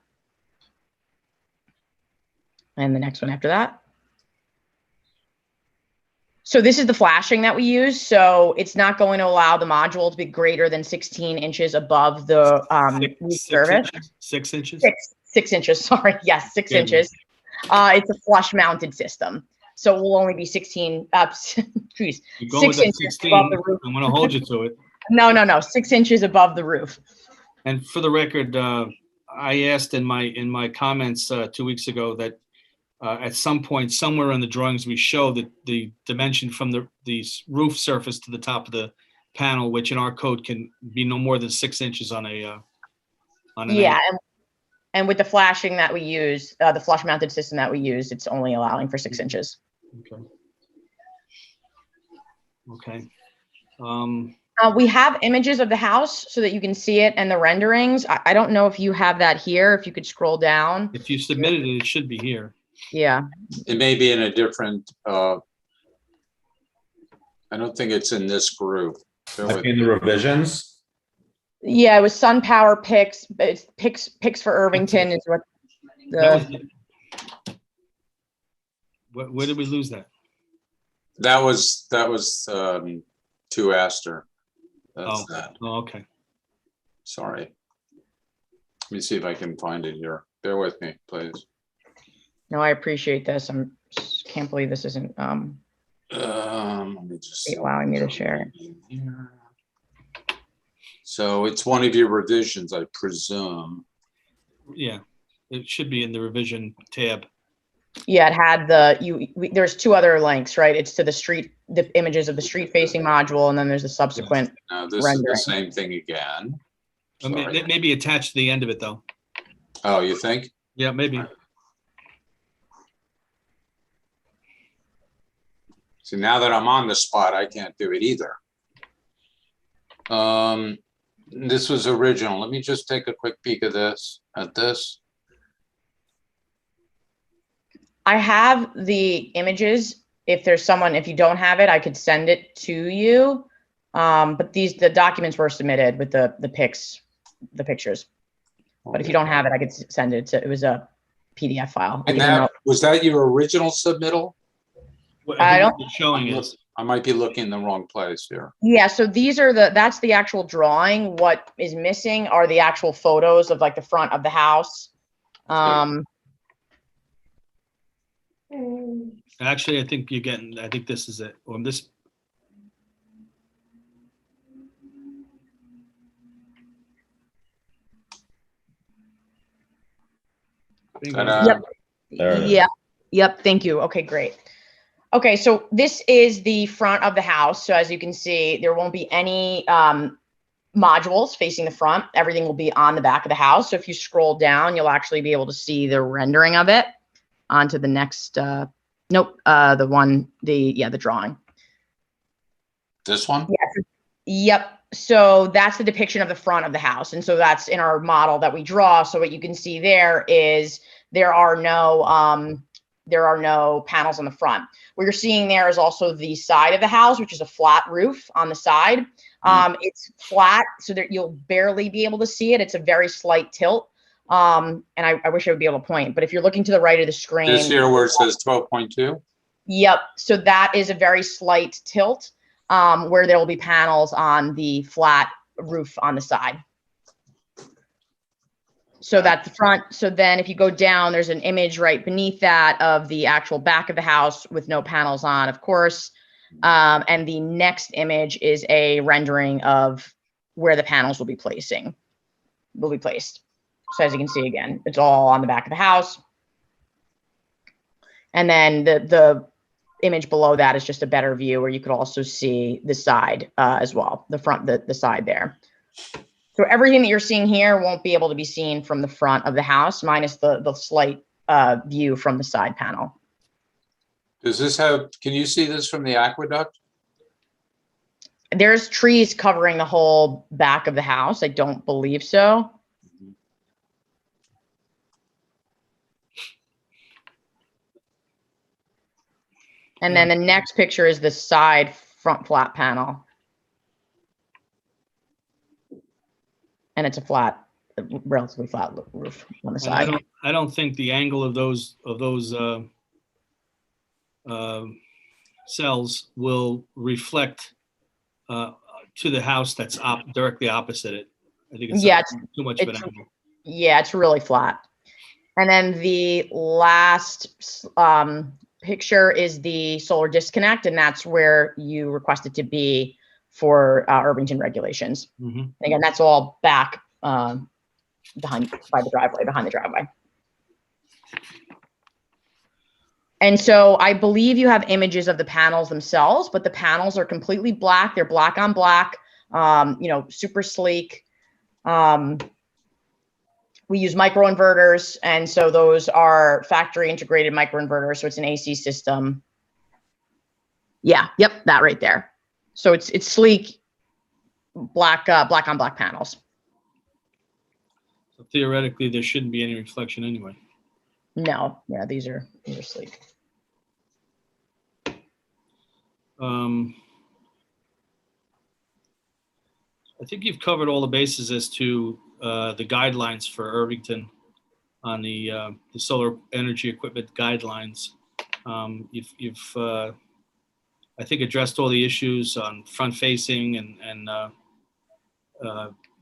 And the next one after that. So this is the flashing that we use. So it's not going to allow the module to be greater than 16 inches above the roof surface. 6 inches? 6 inches, sorry. Yes, 6 inches. It's a flush mounted system. So it will only be 16, geez, 6 inches above the roof. I'm going to hold you to it. No, 6 inches above the roof. And for the record, I asked in my comments 2 weeks ago that at some point, somewhere in the drawings, we show that the dimension from the roof surface to the top of the panel, which in our code can be no more than 6 inches on an yeah, and with the flashing that we use, the flush mounted system that we use, it's only allowing for 6 inches. Okay. We have images of the house so that you can see it and the renderings. I don't know if you have that here. If you could scroll down. If you submitted it, it should be here. Yeah. It may be in a different, I don't think it's in this group. Like in the revisions? Yeah, it was SunPower picks. It's picks for Irvington is what the. Where did we lose that? That was to Astor. That's that. Oh, okay. Sorry. Let me see if I can find it here. Bear with me, please. No, I appreciate this. Can't believe this isn't let me just allowing me to share it. So it's one of your revisions, I presume. Yeah, it should be in the revision tab. Yeah, it had there's two other links, right? It's to the images of the street facing module, and then there's the subsequent Now this rendering. is the same thing again. It may be attached to the end of it though. Oh, you think? Yeah, maybe. See, now that I'm on the spot, I can't do it either. This was original. Let me just take a quick peek at this. I have the images. If you don't have it, I could send it to you. But the documents were submitted with the pictures. But if you don't have it, I could send it. It was a PDF file. And was that your original submittal? I don't. Showing it. I might be looking in the wrong place here. Yeah, so that's the actual drawing. What is missing are the actual photos of like the front of the house. Actually, I think I think this is it. On this. Yep. Yep. Thank you. Okay, great. Okay, so this is the front of the house. So as you can see, there won't be any modules facing the front. Everything will be on the back of the house. So if you scroll down, you'll actually be able to see the rendering of it onto the next, the drawing. This one? Yes. Yep. So that's the depiction of the front of the house. And so that's in our model that we draw. So what you can see there is there are no panels on the front. What you're seeing there is also the side of the house, which is a flat roof on the side. It's flat so that you'll barely be able to see it. It's a very slight tilt. And I wish I would be able to point, but if you're looking to the right of the screen. This here where it says 12.2? Yep. So that is a very slight tilt where there will be panels on the flat roof on the side. So that's the front. So then if you go down, there's an image right beneath that of the actual back of the house with no panels on, of course. And the next image is a rendering of where the panels will be placed. So as you can see, again, it's all on the back of the house. And then the image below that is just a better view where you could also see the side as well, the front, the side there. So everything that you're seeing here won't be able to be seen from the front of the house, minus the slight view from the side panel. Does this have, can you see this from the aqueduct? There's trees covering the whole back of the house. I don't believe so. And then the next picture is the side front flat panel. And it's a relatively flat roof on the side. I don't think the angle of those cells will reflect to the house that's directly opposite it. I think it's too much of an angle. Yeah, it's really flat. And then the last picture is the solar disconnect, and that's where you request it to be for Irvington regulations. And again, that's all back behind the driveway. And so I believe you have images of the panels themselves, but the panels are completely black. They're black on black, super sleek. We use microinverters, and so those are factory integrated microinverters. So it's an AC system. Yeah, yep, that right there. So it's sleek, black on black panels. So theoretically, there shouldn't be any reflection anyway. No, yeah, these are sleek. I think you've covered all the bases as to the guidelines for Irvington on the solar energy equipment guidelines. You've I think addressed all the issues on front facing and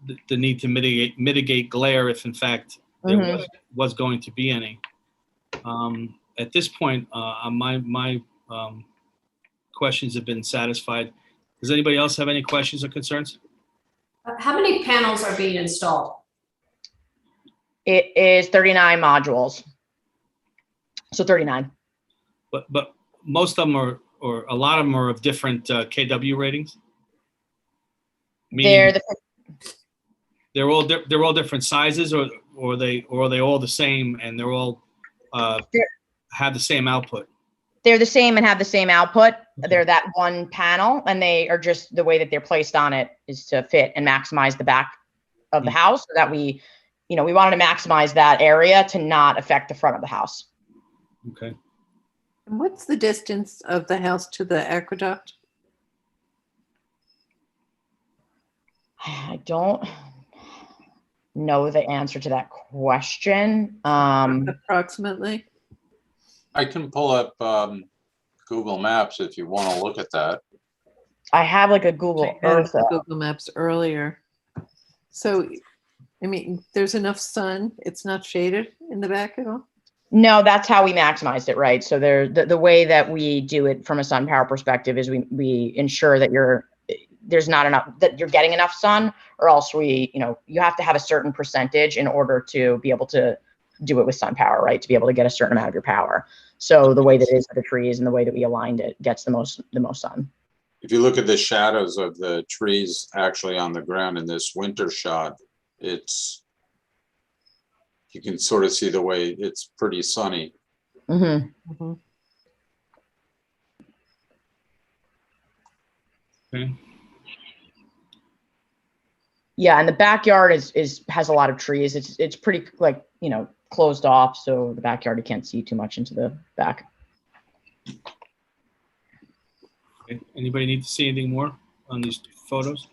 the need to mitigate glare if in fact there was going to be any. At this point, my questions have been satisfied. Does anybody else have any questions or concerns? How many panels are being installed? It is 39 modules. So 39. But most of them are, or a lot of them are of different KW ratings. Meaning they're all different sizes, or are they all the same and they're all have the same output? They're the same and have the same output. They're that one panel, and they are just the way that they're placed on it is to fit and maximize the back of the house, so that we wanted to maximize that area to not affect the front of the house. Okay. And what's the distance of the house to the aqueduct? I don't know the answer to that question. Approximately. I can pull up Google Maps if you want to look at that. I have like a Google I had Earth. the Google Maps earlier. So, I mean, there's enough sun. It's not shaded in the back at all? No, that's how we maximized it, right? So the way that we do it from a sun power perspective is we ensure that there's not enough, that you're getting enough sun, or else you have to have a certain percentage in order to be able to do it with sun power, right? To be able to get a certain amount of your power. So the way that it is with the trees and the way that we aligned it gets the most sun. If you look at the shadows of the trees actually on the ground in this winter shot, you can sort of see the way it's pretty sunny. Mm-hmm. Mm-hmm. Okay. Yeah, and the backyard has a lot of trees. It's pretty closed off, so the backyard you can't see too much into the back. Okay. Anybody need to see anything more on these photos?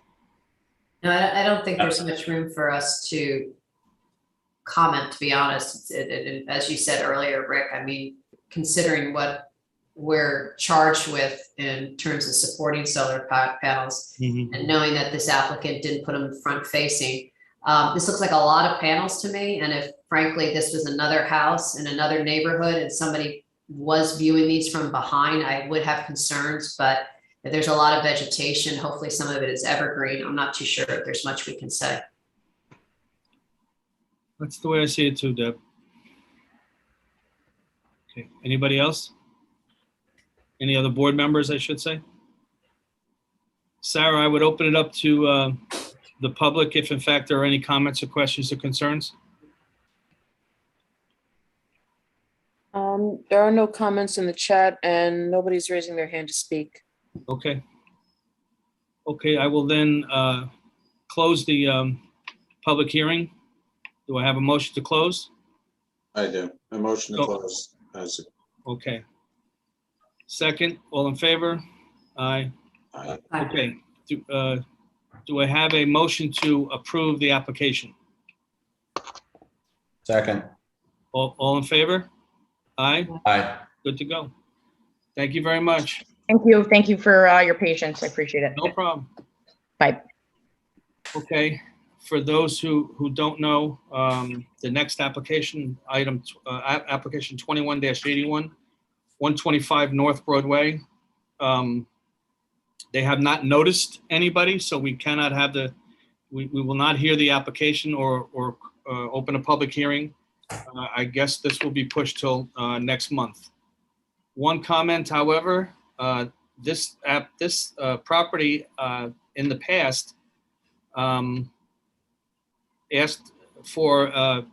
No, I don't think there's much room for us to comment, to be honest. As you said earlier, Rick, I mean, considering what we're charged with in terms of supporting solar panels, and knowing that this applicant didn't put them front facing, this looks like a lot of panels to me. And if frankly, this was another house in another neighborhood and somebody was viewing these from behind, I would have concerns. But if there's a lot of vegetation, hopefully some of it is evergreen. I'm not too sure if there's much we can say. That's the way I see it too, Deb. Okay, anybody else? Any other board members, I should say? Sarah, I would open it up to the public if in fact there are any comments or questions or concerns. There are no comments in the chat and nobody's raising their hand to speak. Okay. Okay, I will then close the public hearing. Do I have a motion to close? I do. A motion to Oh. close. Okay. Second, all in favor? Aye. Aye. Okay. Do I have a motion to approve the application? Second. All in favor? Aye. Aye. Good to go. Thank you very much. Thank you. Thank you for your patience. I appreciate it. No problem. Bye. Okay. For those who don't know, the next application item, application 21-81, 125 North Broadway. They have not noticed anybody, so we cannot have we will not hear the application or open a public hearing. I guess this will be pushed till next month. One comment, however, this property in the past asked for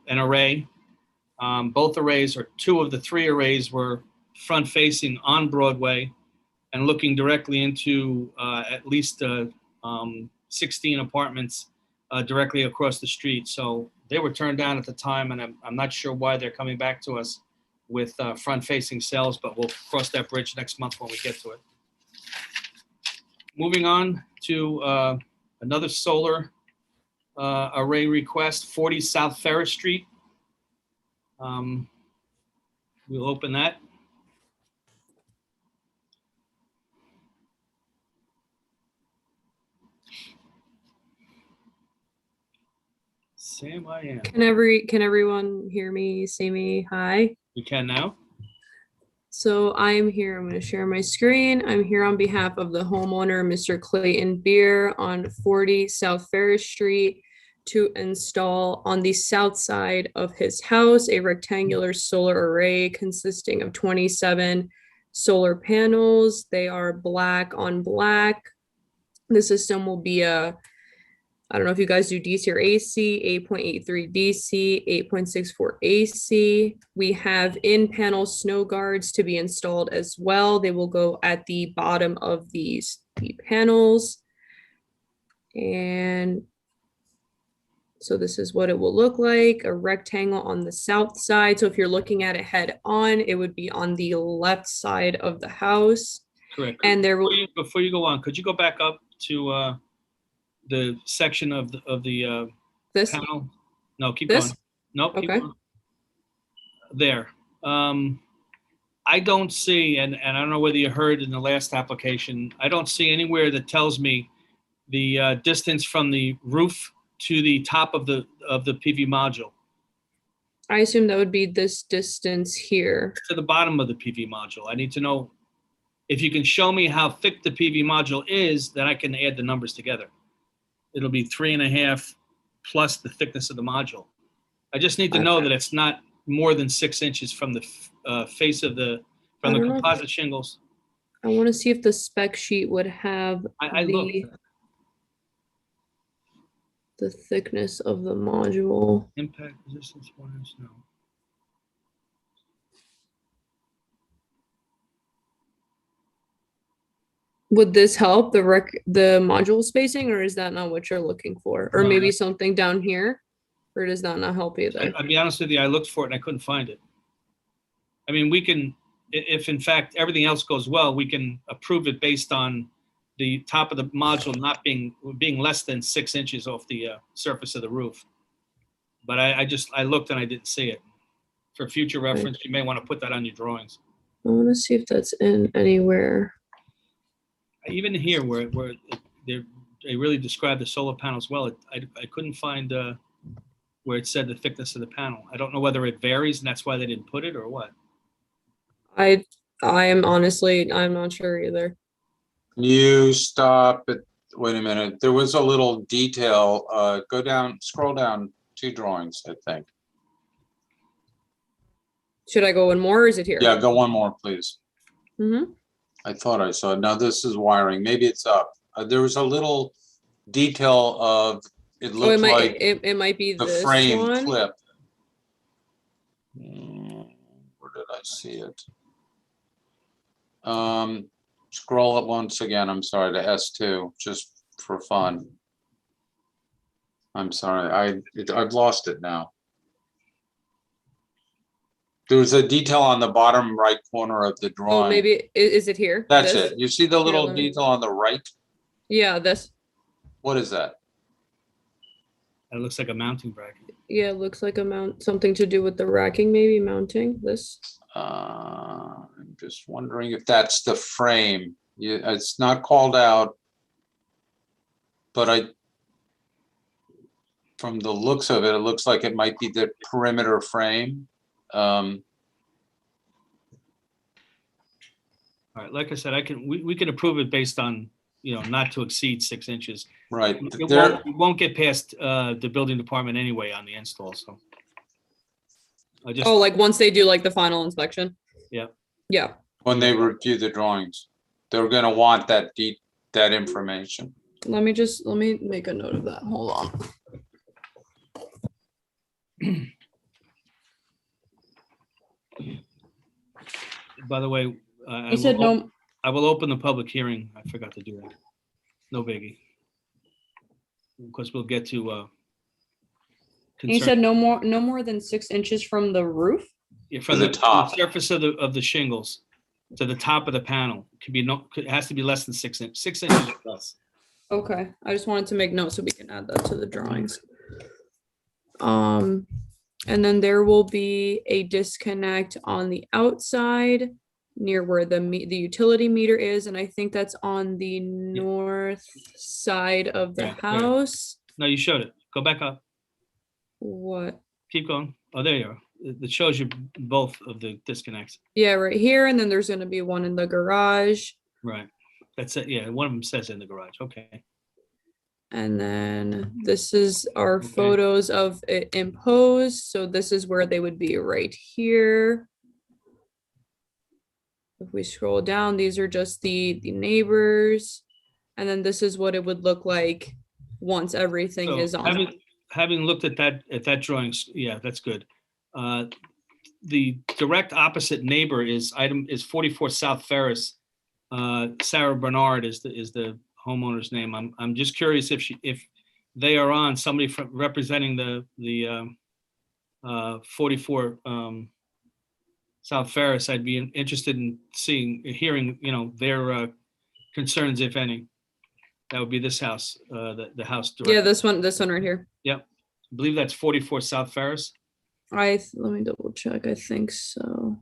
an array. Both arrays, or two of the three arrays, were front facing on Broadway and looking directly into at least 16 apartments directly across the street. So they were turned down at the time, and I'm not sure why they're coming back to us with front facing cells, but we'll cross that bridge next month when we get to it. Moving on to another solar array request, 40 South Ferris Street. We'll open that. Sam, I am. Can everyone hear me, see me? Hi. We can now. So I'm here, I'm going to share my screen. I'm here on behalf of the homeowner, Mr. Clayton Beer, on 40 South Ferris Street, to install on the south side of his house a rectangular solar array consisting of 27 solar panels. They are black on black. The system will be I don't know if you guys do DC or AC, 8.83 DC, 8.64 AC. We have in-panel snow guards to be installed as well. They will go at the bottom of the panels. And so this is what it will look like, a rectangle on the south side. So if you're looking at it head on, it would be on the left side of the house. Correct. And there will before you go on, could you go back up to the section of the this panel? No, keep this? going. Nope. Keep Okay. going. There. I I don't see, and I don't know whether you heard in the last application, I don't see anywhere that tells me the distance from the roof to the top of the PV module, I assume that would be this distance here. to the bottom of the PV module. I need to know if you can show me how thick the PV module is, then I can add the numbers together. It'll be 3.5 plus the thickness of the module. I just need to know that it's not more than 6 inches from the face of from the don't know. composite shingles. I want to see if the spec sheet would have I looked. the thickness of the module. Impact resistance 1 inch, no. Would this help the module spacing, or is that not what you're looking for? Or No, maybe something down here, or does that not help either? I'll be honest with you, I looked for it and I couldn't find it. I mean, we can, if in fact everything else goes well, we can approve it based on the top of the module not being less than 6 inches off the surface of the roof. But I looked and I didn't see it. For future reference, you may want to put that on your drawings. I want to see if that's in anywhere. Even here where they really describe the solar panels well, I couldn't find where it said the thickness of the panel. I don't know whether it varies and that's why they didn't put it or what. I'm not sure either. You stop at, wait a minute, there was a little detail, go down, scroll down 2 drawings, I think. Should I go one more, or is it here? Yeah, go one more, please. Mm-hmm. I thought I saw it. Now this is wiring. Maybe it's up. There was a little detail of, it looked like it might be the this frame one. clip. Where did I see it? Scroll it once again. I'm sorry, to S2, just for fun. I'm sorry. I've lost it now. There's a detail on the bottom right corner of the drawing. Oh, maybe is it here? That's This? it. You see the little let me- detail on the right? Yeah, this. What is that? It looks like a mounting bracket. Yeah, it looks like a mount, something to do with the racking, maybe mounting this. I'm just wondering if that's the frame. It's not called out, but from the looks of it, it looks like it might be the perimeter frame. All right, like I said, we can approve it based on, not to exceed 6 inches. Right. It won't get past the building department anyway on the install, so. Like once they do like the final inspection? Yeah. Yeah. When they review the drawings, they're gonna want that information. Let me make a note of that. Hold on. By the way, You said no. I will open the public hearing. I forgot to do that. No biggie. Of course, we'll get to. You said no more than 6 inches from the roof? Yeah, from the top surface of the shingles to the top of the panel. It has to be less than 6 inches. 6 inches or less. Okay, I just wanted to make notes so we can add that to the drawings. And then there will be a disconnect on the outside near where the utility meter is, and I think that's on the north side of the house. No, you showed it. Go back up. What? Keep going. Oh, there you are. It shows you both of the disconnects. Yeah, right here, and then there's going to be one in the garage. Right. That's it. Yeah, one of them says in the garage. Okay. And then this is our photos of it imposed. So this is where they would be right here. If we scroll down, these are just the neighbors. And then this is what it would look like once everything is on. Having looked at that drawing, yeah, that's good. The direct opposite neighbor is 44 South Ferris. Sarah Bernard is the homeowner's name. I'm just curious if they are on, somebody representing the 44 South Ferris. I'd be interested in hearing their concerns, if any. That would be this house, the house. Yeah, this one right here. Yep, I believe that's 44 South Ferris. Let me double check. I think so.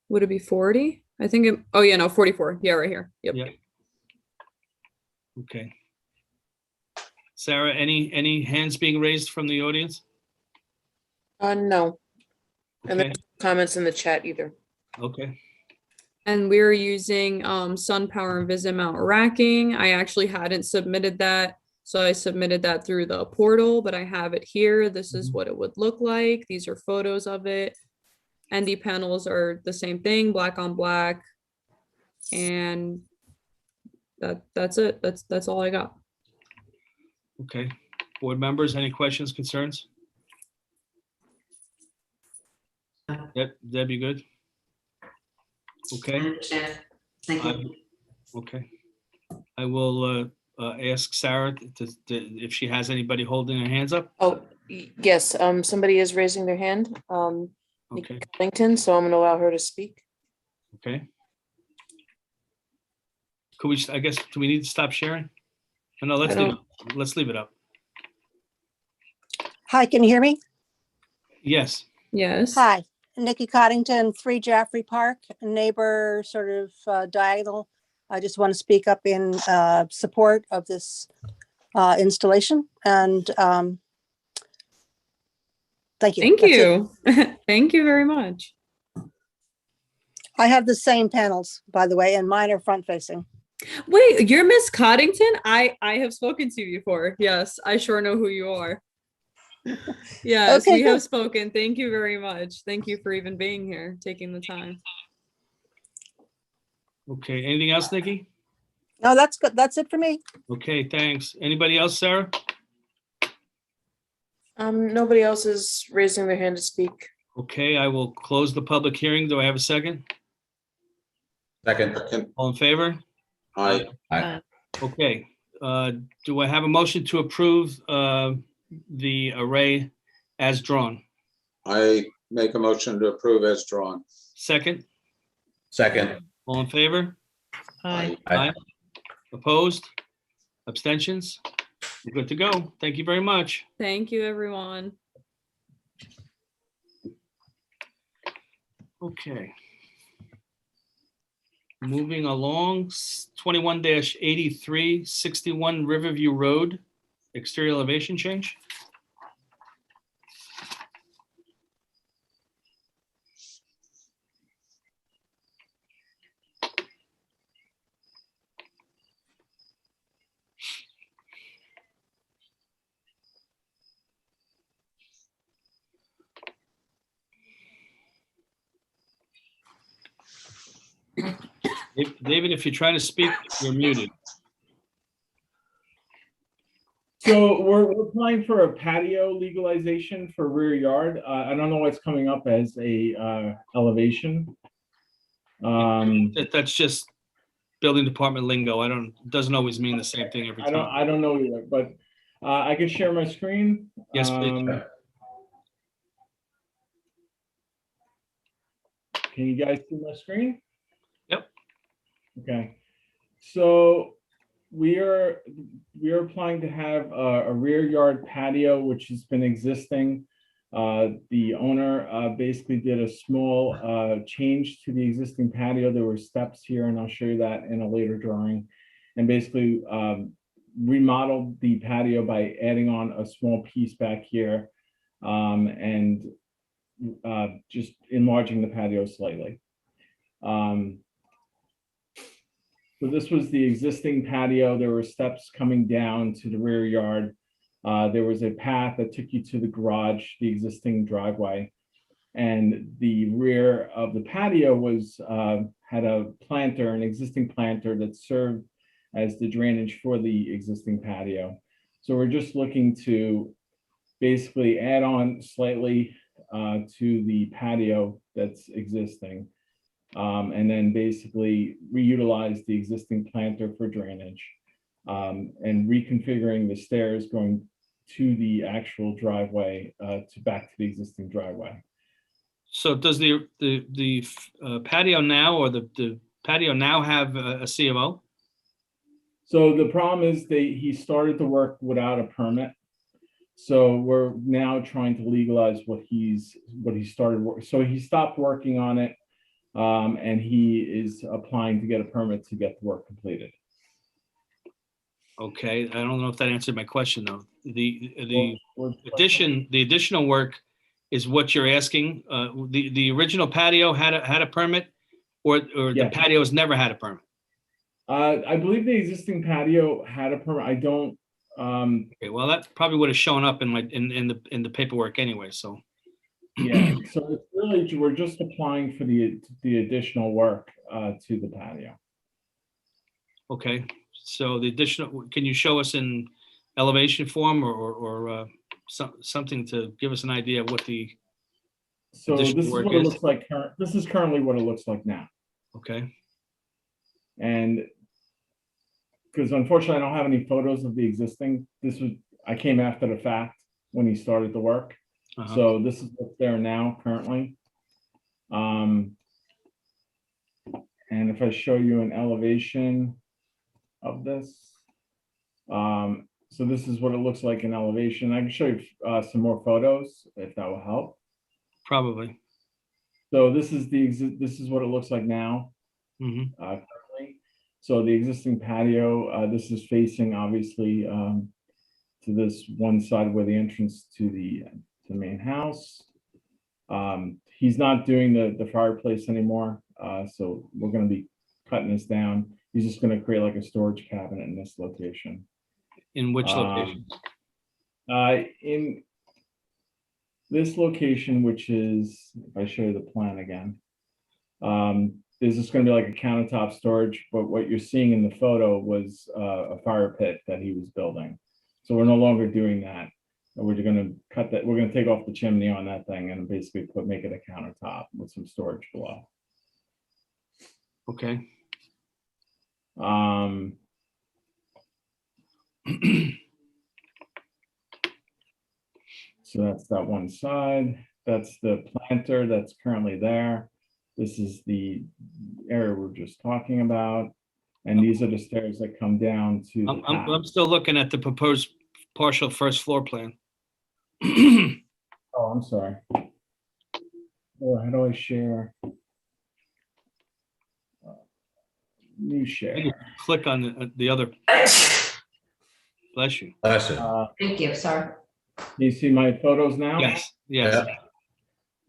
Would it be 40? I think it, oh yeah, no, 44. Yeah, right here. Yep. Yeah. Okay. Sarah, any hands being raised from the audience? No. And Okay, there's no comments in the chat either. okay, And we're using sun power and visit mount racking. I actually hadn't submitted that. So I submitted that through the portal, but I have it here. This is what it would look like. These are photos of it. ND panels are the same thing, black on black. And that's it. That's all I got. okay. Board members, any questions, concerns? Deb, you good? Okay. Thank you. Okay. I will ask Sarah if she has anybody holding their hands up. Oh, yes, somebody is raising their hand. Okay, Nikki Covington, so I'm gonna allow her to speak. okay. Could we, I guess, do we need to stop sharing? Oh, no, let's I don't- leave it up. Hi, can you hear me? Yes, Yes. Hi, Nikki Coddington, 3 Jaffrey Park, neighbor, sort of diagonal. I just want to speak up in support of this installation and thank you. Thank That's it. you. Thank you very much. I have the same panels, by the way, and mine are front facing. Wait, you're Miss Coddington? I have spoken to you before. Yes, I sure know who you are. Yes, Okay, we have good. spoken. Thank you very much. Thank you for even being here, taking the time. okay. Anything else, Nikki? No, that's good. That's it for me. Okay, thanks. Anybody else, Sarah? Nobody else is raising their hand to speak. Okay, I will close the public hearing. Do I have a second? Second. All in favor? Aye. Aye. Okay, do I have a motion to approve the array as drawn? I make a motion to approve as drawn. Second, Second. all in favor? Aye. Aye. Opposed? Abstentions? We're good to go. Thank you very much. Thank you, everyone. Okay. Moving along, 21-83, 61 Riverview Road, exterior elevation change. David, if you're trying to speak, you're muted. So we're applying for a patio legalization for rear yard. I don't know what's coming up as a elevation. That's just building department lingo. It doesn't always mean the same thing every time. I don't know either, but I can share my screen. Yes, please. Can you guys see my screen? Yep. Okay. So we are applying to have a rear yard patio, which has been existing. The owner basically did a small change to the existing patio. There were steps here, and I'll show you that in a later drawing. And basically remodeled the patio by adding on a small piece back here and just enlarging the patio slightly. So this was the existing patio. There were steps coming down to the rear yard. There was a path that took you to the garage, the existing driveway. And the rear of the patio was had a planter, an existing planter that served as the drainage for the existing patio. So we're just looking to basically add on slightly to the patio that's existing. And then basically reutilize the existing planter for drainage and reconfiguring the stairs going to the actual driveway to back to the existing driveway. So does the patio now, or the patio now have a C of O? So the problem is he started the work without a permit. So we're now trying to legalize what he started. So he stopped working on it And he is applying to get a permit to get the work completed. Okay, I don't know if that answered my question, though. The Well, additional work is what you're asking. The original patio had a permit, or the Yes. patio's never had a permit? I believe the existing patio had a permit. I don't, Okay, well, that probably would have shown up in the paperwork anyway, so. yeah, so it's really, we're just applying for the additional work to the patio. Okay, so the additional, can you show us in elevation form or something to give us an idea of what the So this additional is work what it is? looks like. This is currently what it looks like now. Okay, And because unfortunately, I don't have any photos of the existing. I came after the fact when he started the work. Uh-huh. So this is what's there now currently. And if I show you an elevation of this, so this is what it looks like in elevation. I can show you some more photos if that will help. probably. So this is what it looks like now. Mhm. Currently. So the existing patio, this is facing obviously to this one side where the entrance to the main house. He's not doing the fireplace anymore, so we're going to be cutting this down. He's just going to create like a storage cabinet in this location. In which location? In this location, which is, if I show you the plan again, there's just going to be like a countertop storage, but what you're seeing in the photo was a fire pit that he was building. So we're no longer doing that. We're going to cut that. We're going to take off the chimney on that thing and basically make it a countertop with some storage below. Okay. So that's that one side. That's the planter that's currently there. This is the area we're just talking about. And these are the stairs that come down to the path. I'm still looking at the proposed partial first floor plan. Oh, I'm sorry. Oh, how do I share? New share. Click on the other. Bless you. Bless you. Thank you, sorry. Do you see my photos now? Yes, yes.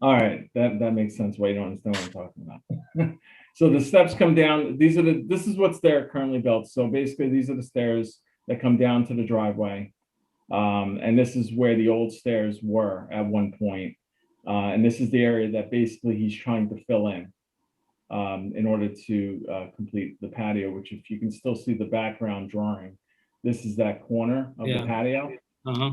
All right, that makes sense why you don't understand what I'm talking about. So the steps come down. This is what's there currently built. So basically these are the stairs that come down to the driveway. And this is where the old stairs were at one point. And this is the area that basically he's trying to fill in order to complete the patio, which if you can still see the background drawing, this is that corner of the patio. Uh-huh.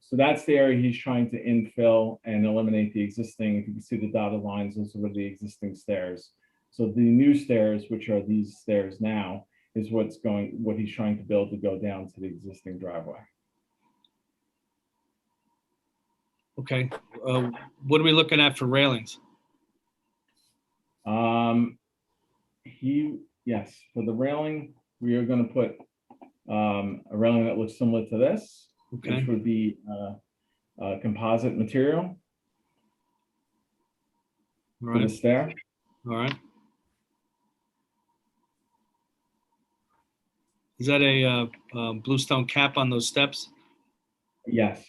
So that's the area he's trying to infill and eliminate the existing. If you can see the dotted lines, those are the existing stairs. So the new stairs, which are these stairs now, is what he's trying to build to go down to the existing driveway. Okay. What are we looking at for railings? Yes, for the railing, we are going to put a railing that looks similar to this. Okay. Which would be composite material. All For the right. stair. All right. Is that a bluestone cap on those steps? Yes.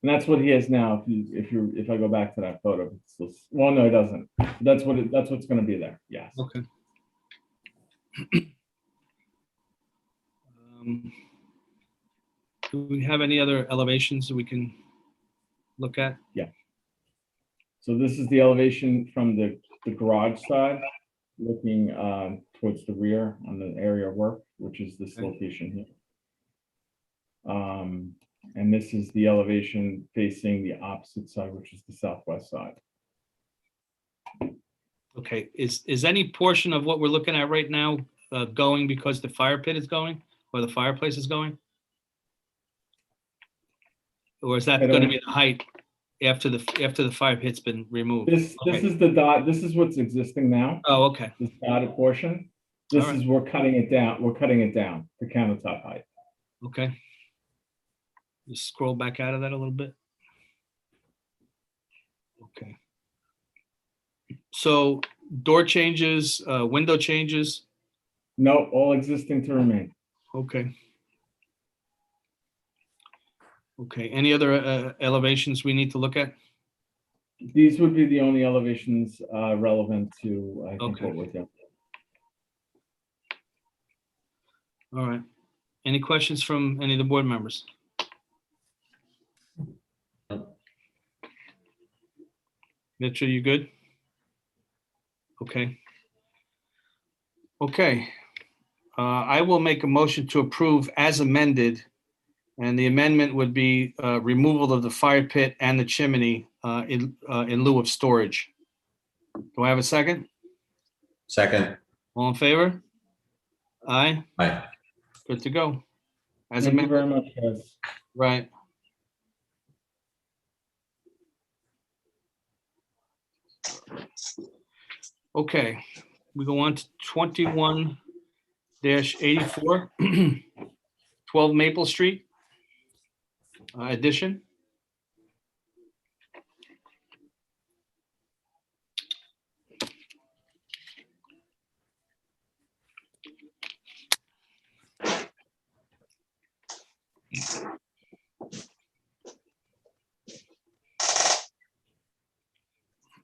And that's what he has now. If I go back to that photo, it's still, well, no, it doesn't. That's what's going to be there. Yes. Okay. Do we have any other elevations that we can look at? Yeah. So this is the elevation from the garage side, looking towards the rear on the area of work, which is this location here. And this is the elevation facing the opposite side, which is the southwest side. Okay, is any portion of what we're looking at right now going because the fire pit is going or the fireplace is going? Or is that going to be the height after the fire pit's been removed? This is the dot. This is what's existing now. Oh, okay. This dotted portion. This is we're cutting it down. We're cutting it down to countertop height. Okay. Just scroll back out of that a little bit. Okay. So door changes, window changes. No, all existing to remain. Okay. Okay, any other elevations we need to look at? These would be the only elevations relevant to, I think, Okay. what we're doing. All right. Any questions from any of the board members? Mitchell, you good? Okay. Okay. I will make a motion to approve as amended. And the amendment would be removal of the fire pit and the chimney in lieu of storage. Do I have a second? Second. All in favor? Aye. Aye. Good to go. As Thank you amended. very much, guys. Right. Okay, we go on to 21-84, 12 Maple Street. Addition.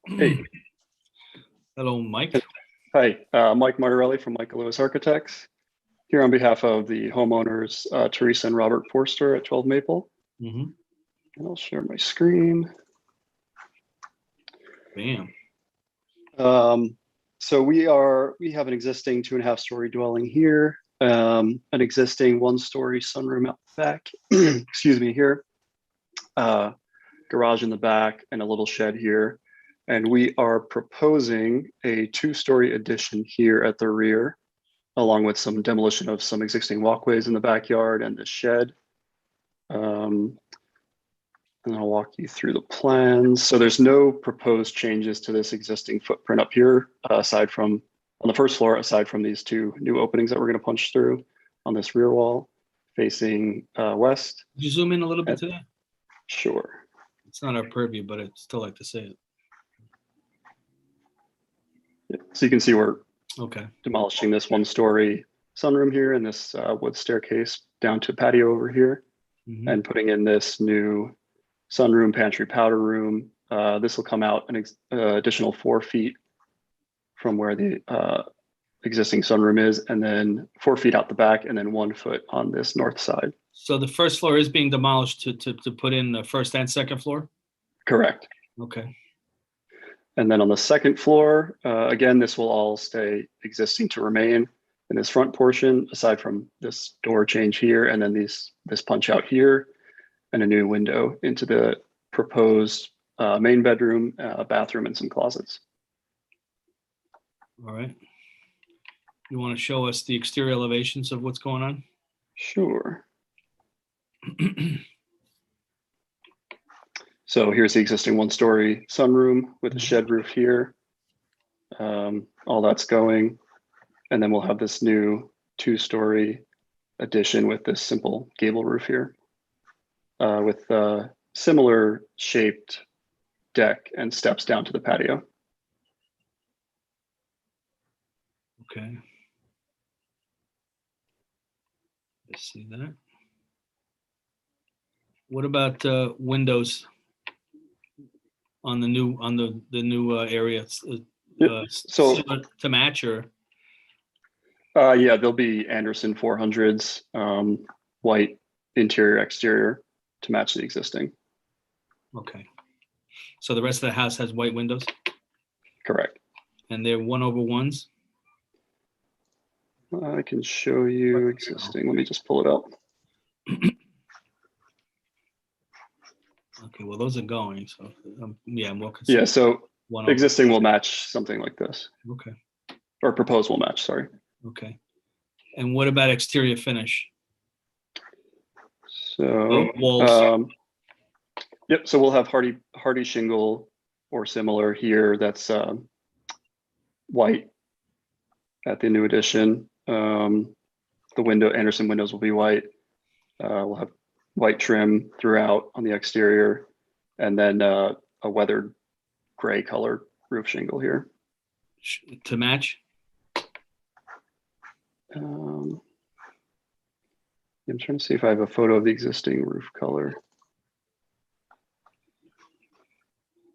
Hey. Hello, Mike. Hi, Mike Martorelli from Michael Lewis Architects. Here on behalf of the homeowners, Teresa and Robert Forster at 12 Maple. Mhm. And I'll share my screen. Bam. So we have an existing 2.5-story dwelling here, an existing 1-story sunroom out the back, excuse me, here, garage in the back, and a little shed here. And we are proposing a 2-story addition here at the rear, along with some demolition of some existing walkways in the backyard and the shed. And I'll walk you through the plans. So there's no proposed changes to this existing footprint up here, aside from on the first floor, aside from these 2 new openings that we're going to punch through on this rear wall facing west. Could you zoom in a little bit to that? Sure. It's not our purview, but I'd still like to say it. So you can see we're Okay. demolishing this 1-story sunroom here and this wood staircase down to patio over here, and putting in this new sunroom, pantry, powder room. This will come out an additional 4 feet from where the existing sunroom is, and then 4 feet out the back, and then 1 foot on this north side. So the first floor is being demolished to put in the first and second floor? Correct. Okay. And then on the second floor, again, this will all stay existing to remain in this front portion, aside from this door change here, and then this punch out here, and a new window into the proposed main bedroom, bathroom, and some closets. All right. You want to show us the exterior elevations of what's going on? Sure. So here's the existing 1-story sunroom with a shed roof here. All that's going. And then we'll have this new 2-story addition with this simple gable roof here, with similar shaped deck and steps down to the patio. Okay. Let's see that. What about windows on the new new area? So similar to match or? Yeah, there'll be Anderson 400s, white interior, exterior to match the existing. Okay. So the rest of the house has white windows? Correct. And they're 1/1s? I can show you existing. Let me just pull it up. Okay, well, those are going, so yeah, I'm more concerned. Yeah, so 1/1. existing will match something like this. Okay. Or proposed will match, sorry. Okay. And what about exterior finish? So, walls. Yep, so we'll have hardy shingle or similar here. That's white at the new addition. The Anderson windows will be white. We'll have white trim throughout on the exterior, and then a weathered gray color roof shingle here to match? I'm trying to see if I have a photo of the existing roof color.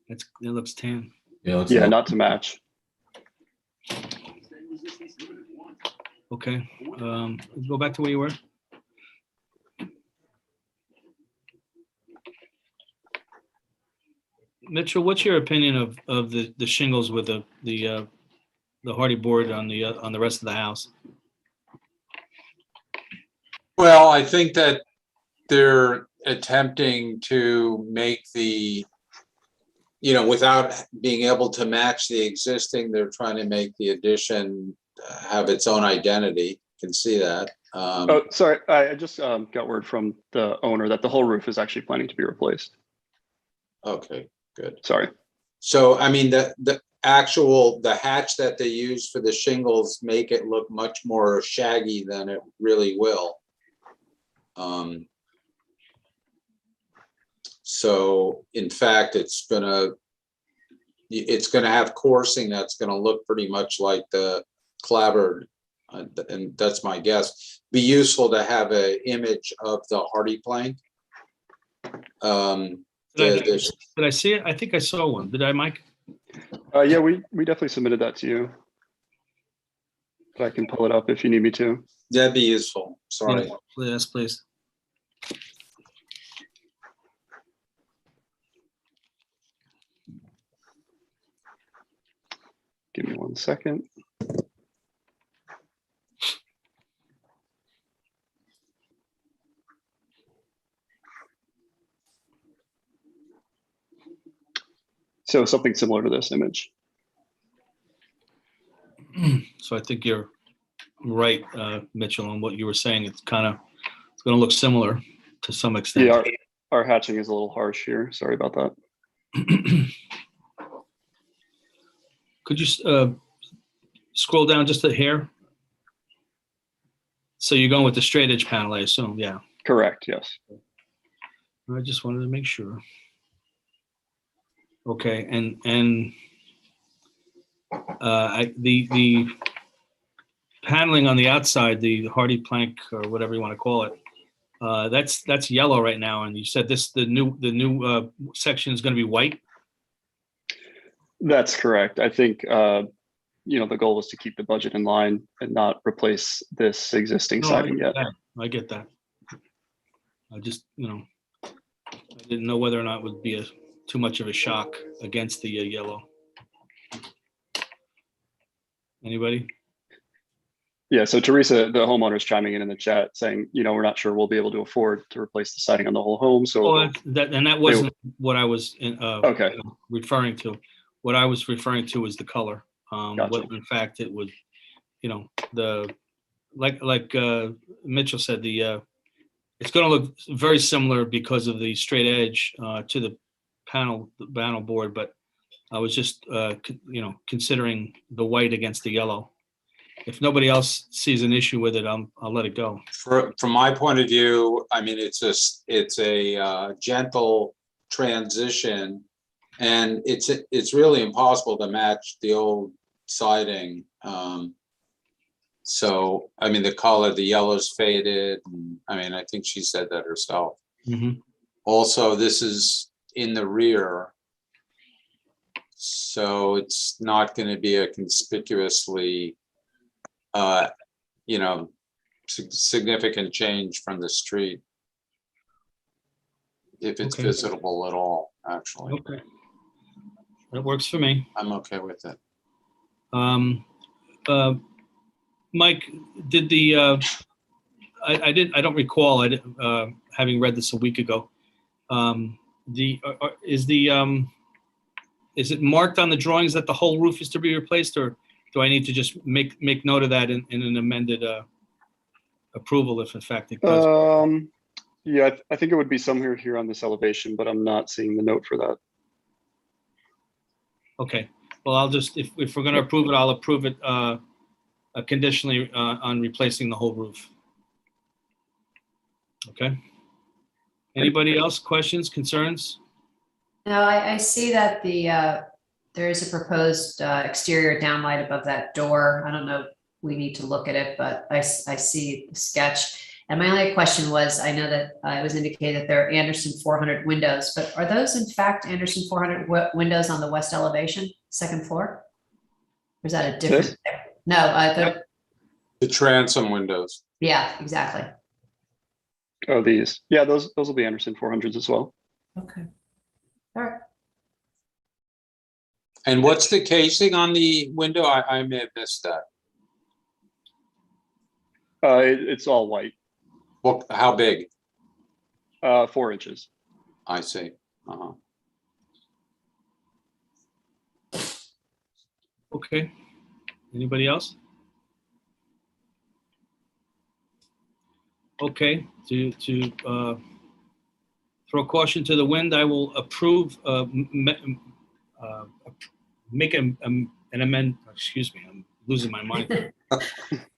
It looks tan. Yeah, not to match. Okay, go back to where you were. Mitchell, what's your opinion of the shingles with the hardy board on the rest of the house? Well, I think that they're attempting to make without being able to match the existing, they're trying to make the addition have its own identity. Can see that. Oh, sorry. I just got word from the owner that the whole roof is actually planning to be replaced. Okay, good. Sorry. So, I mean, the hatch that they use for the shingles make it look much more shaggy than it really will. So in fact, it's gonna have coursing that's gonna look pretty much like the clapboard, and that's my guess. Be useful to have an image of the hardy plank. Did I see it? I think I saw one. Did I, Mike? Yeah, we definitely submitted that to you. But I can pull it up if you need me to. That'd be useful. Sorry. Yes, please. Give me 1 second. So something similar to this image. So I think you're right, Mitchell, on what you were saying. It's going to look similar to some extent. Yeah, our hatching is a little harsh here. Sorry about that. Could you scroll down just a hair? So you're going with the straight edge panel, I assume, yeah. Correct, yes. I just wanted to make sure. Okay, and the paneling on the outside, the hardy plank or whatever you want to call it, that's yellow right now, and you said the new section is going to be white. That's correct. I think the goal was to keep the budget in line and not replace this existing siding yet. I get that. I just I didn't know whether or not it would be too much of a shock against the yellow. Anybody? Yeah, so Teresa, the homeowner, is chiming in the chat saying, we're not sure we'll be able to afford to replace the siding on the whole home. So that wasn't what I was okay. referring to. What I was referring to was the color. Gotcha. What in fact it would, like Mitchell said, it's going to look very similar because of the straight edge to the panel board, but I was just considering the white against the yellow. If nobody else sees an issue with it, I'll let it go. From my point of view, I mean, it's a gentle transition, and it's really impossible to match the old siding. So, I mean, the color, the yellow's faded. And, I mean, I think she said that herself. Mm-hmm. Also, this is in the rear, so it's not going to be a conspicuously, significant change from the street, if it's visible at all, actually. Okay. That works for me. I'm okay with it. Mike, did I don't recall having read this a week ago. Is it marked on the drawings that the whole roof is to be replaced, or do I need to just make note of that in an amended approval if in fact it does? Yeah, I think it would be somewhere here on this elevation, but I'm not seeing the note for that. Okay, well, I'll just, if we're going to approve it, I'll approve it conditionally on replacing the whole roof. Okay. Anybody else? Questions, concerns? No, I see that there is a proposed exterior downlight above that door. I don't know, we need to look at it, but I see the sketch. And my only question was, I know that it was indicated that there are Anderson 400 windows, but are those in fact Anderson 400 windows on the west elevation, second floor? Or is that a different? No, The transom windows. yeah, exactly. Oh, these. Yeah, those will be Anderson 400s as well. Okay. All right. And what's the casing on the window? I may have missed that. It's all white. What? How big? 4 inches. I see. Uh-huh. Okay. Anybody else? Okay, to throw caution to the wind, I will approve, make an amend, excuse me, I'm losing my mind.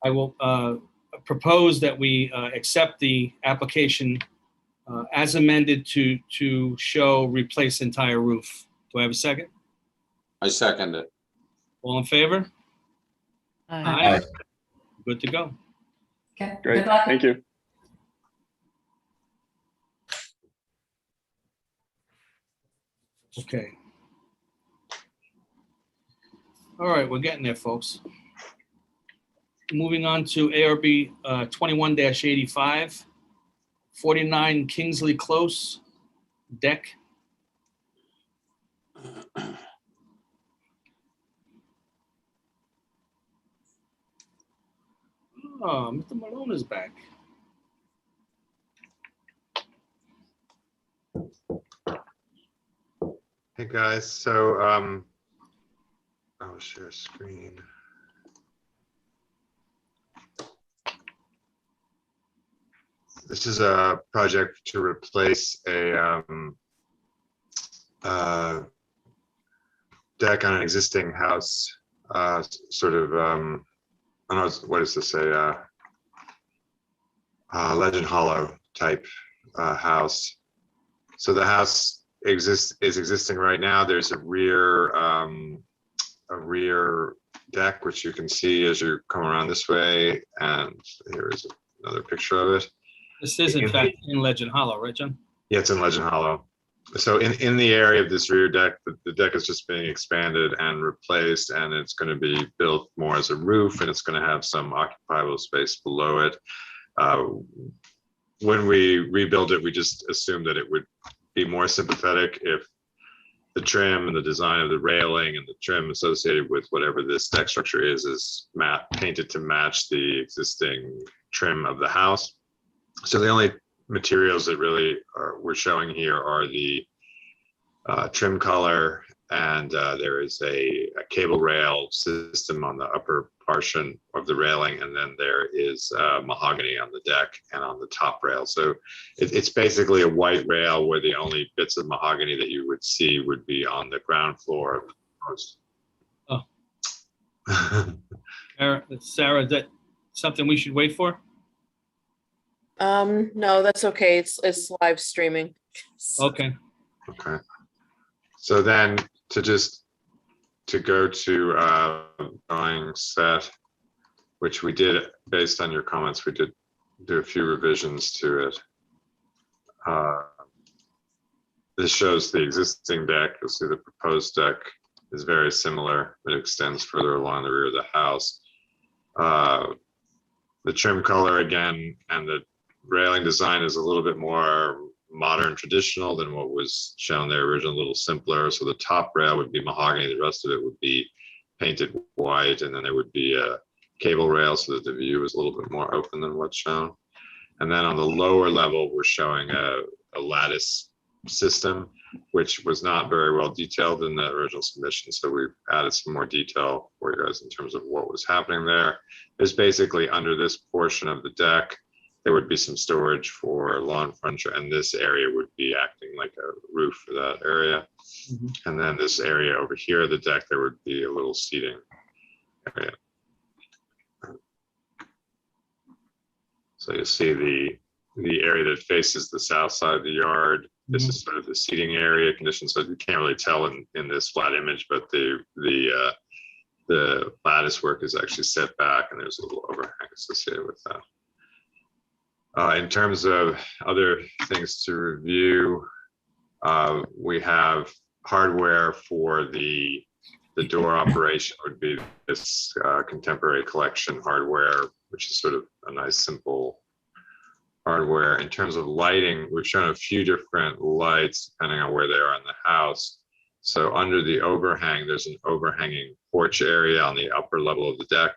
I will propose that we accept the application as amended to show replace entire roof. Do I have a second? I second it. All in favor? Aye. Good to go. Okay. Great. Good luck. Thank you. Okay. All right, we're getting there, folks. Moving on to ARB 21-85, 49 Kingsley Close, deck. Oh, Mr. Malone is back. Hey guys, so I'll share screen. This is a project to replace a deck on an existing house, sort of, I don't know, what does this say? Legend Hollow type house. So the house is existing right now. There's a rear deck, which you can see as you come around this way, and here is another picture of it. This is in fact in Legend Hollow, right, John? Yeah, it's in Legend Hollow. So in the area of this rear deck, the deck is just being expanded and replaced, and it's going to be built more as a roof, and it's going to have some occupiable space below it. When we rebuild it, we just assumed that it would be more sympathetic if the trim and the design of the railing and the trim associated with whatever this deck structure is painted to match the existing trim of the house. So the only materials that really we're showing here are the trim color, and there is a cable rail system on the upper portion of the railing, and then there is mahogany on the deck and on the top rail. So it's basically a white rail where the only bits of mahogany that you would see would be on the ground floor of the house. Oh. Sarah, is that something we should wait for? No, that's okay. It's live streaming. Okay. Okay. So then to go to drawing set, which we did based on your comments, we did do a few revisions to it. This shows the existing deck. You'll see the proposed deck is very similar. It extends further along the rear of the house. The trim color again and the railing design is a little bit more modern traditional than what was shown there originally, a little simpler. So the top rail would be mahogany, the rest of it would be painted white, and then there would be a cable rail so that the view is a little bit more open than what's shown. And then on the lower level, we're showing a lattice system, which was not very well detailed in the original submission. So we've added some more detail for you guys in terms of what was happening there. There's basically under this portion of the deck, there would be some storage for lawn furniture, and this area would be acting like a roof for that area. Mm-hmm. And then this area over here, the deck, there would be a little seating area. So you see the the area that faces the south side of the yard. This is sort of the seating area condition, so you can't really tell in this flat image, but the lattice work is actually set back, and there's a little overhang associated with that. In terms of other things to review, we have hardware for the door operation would be this contemporary collection hardware, which is sort of a nice simple hardware. In terms of lighting, we've shown a few different lights depending on where they are in the house. So under the overhang, there's an overhanging porch area on the upper level of the deck.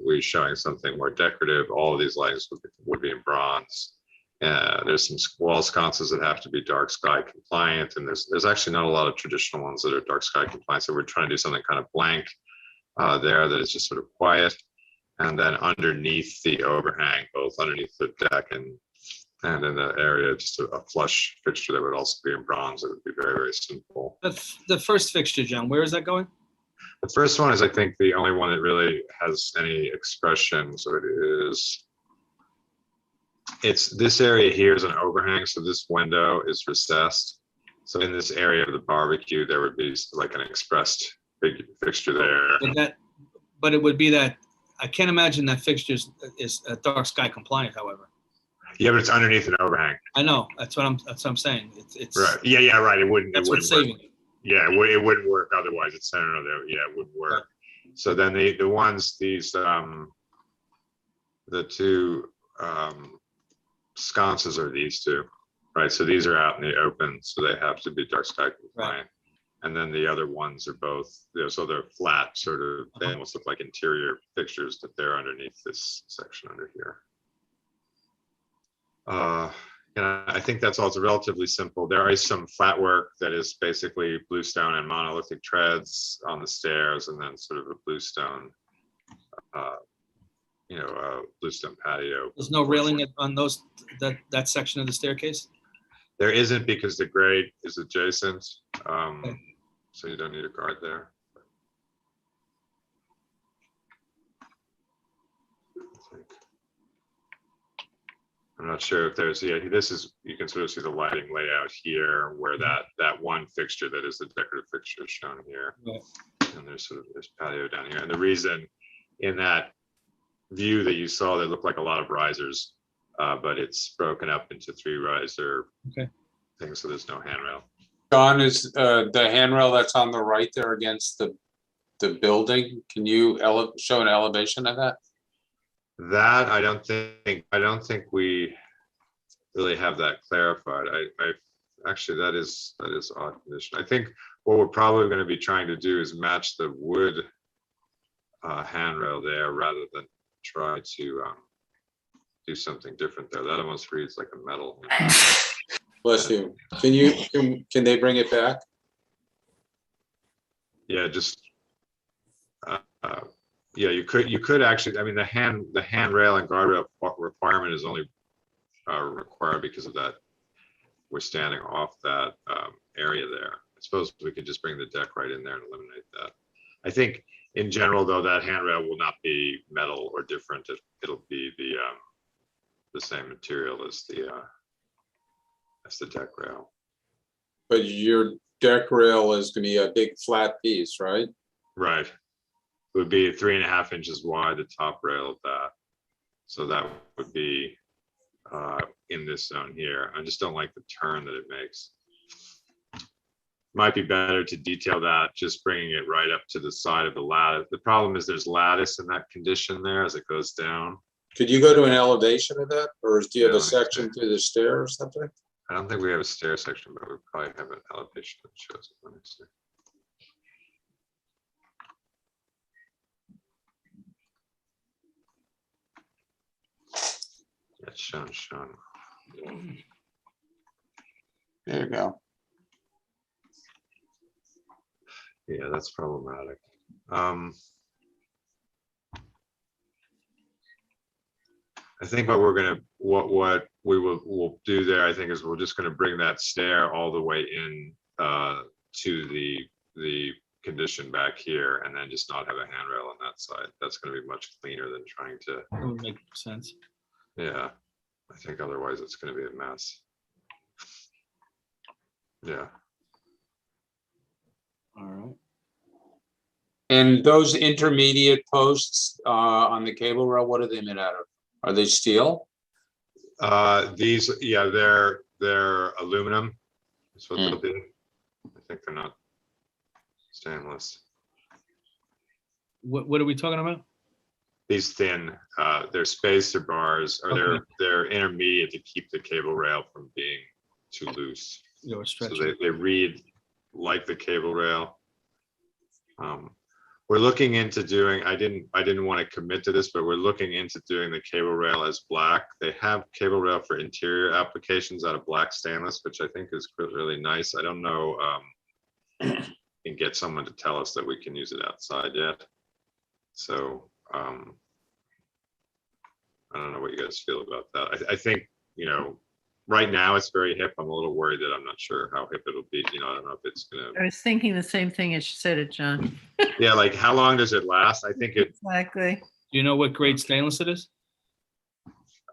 We're showing something more decorative. All of these lights would be in bronze. There's some wall sconces that have to be dark sky compliant, and there's actually not a lot of traditional ones that are dark sky compliant. So we're trying to do something kind of blank there that is just sort of quiet. And then underneath the overhang, both underneath the deck and in the area, just a flush fixture that would also be in bronze. It would be very, very simple. The first fixture, John, where is that going? The first one is, I think, the only one that really has any expression. So it is, it's this area here is an overhang. So this window is recessed. So in this area of the barbecue, there would be like an expressed big fixture there. But it would be that, I can't imagine that fixture is dark sky compliant, however. Yeah, but it's underneath an overhang. I know, that's what I'm saying. It's right. Yeah, right. It wouldn't. That's what's saving it. Yeah, it wouldn't work otherwise. It's center of there. Yeah, it wouldn't work. So then the ones, these the two sconces are these two, right? So these are out in the open, so they have to be dark sky compliant. Right. And then the other ones are both, so they're flat, sort of, they almost look like interior fixtures, that they're underneath this section under here. And I think that's also relatively simple. There is some flat work that is basically bluestone and monolithic treads on the stairs, and then sort of a bluestone, bluestone patio. There's no railing on that section of the staircase? There isn't, because the grade is adjacent. So you don't need a guard there. I'm not sure if there's, this is, you can sort of see the lighting layout here, where that one fixture that is the decorative fixture is shown here. Right. And there's patio down here. And the reason in that view that you saw, that looked like a lot of risers, but it's broken up into 3 riser things, so there's no handrail. John, is the handrail that's on the right there against the building? Can you show an elevation of that? That I don't think we really have that clarified. I actually, that is odd condition. I think what we're probably going to be trying to do is match the wood handrail there, rather than try to do something different there. That almost reads like a metal. Bless you. Can they bring it back? Yeah, just yeah, you could actually. I mean, the handrail and guardrail requirement is only required because of that. We're standing off that area there. I suppose we could just bring the deck right in there and eliminate that. I think in general, though, that handrail will not be metal or different. It'll be the same material as the deck rail. But your deck rail is going to be a big flat piece, right? Right. It would be 3.5 inches wide, the top rail of that. So that would be in this zone here. I just don't like the turn that it makes. Might be better to detail that, just bringing it right up to the side of the lattice. The problem is there's lattice in that condition there as it goes down. Could you go to an elevation of that? Or do you have a section through the stair or something? I don't think we have a stair section, but we probably have an elevation that shows it. Let me see. It's shown. There you go. Yeah, that's problematic. I think what we'll do there, I think, is we're just going to bring that stair all the way in to the condition back here, and then just not have a handrail on that side. That's going to be much cleaner than trying to. That would make sense. Yeah. I think otherwise it's going to be a mess. Yeah. All right. And those intermediate posts on the cable rail, what are they made out of? Are they steel? These, yeah, they're aluminum. That's what they'll be. I think they're not stainless. What are we talking about? These thin, they're spacer bars, or Okay. they're intermediate to keep the cable rail from being too loose. You know, So stretch. they read like the cable rail. We're looking into doing, I didn't want to commit to this, but we're looking into doing the cable rail as black. They have cable rail for interior applications out of black stainless, which I think is really nice. I don't know, can get someone to tell us that we can use it outside yet. So I don't know what you guys feel about that. I think, you know, right now it's very hip. I'm a little worried that I'm not sure how hip it'll be. You know, I don't know if it's gonna. I was thinking the same thing as you said it, John. Yeah, like how long does it last? I think it. Exactly. Do you know what grade stainless it is?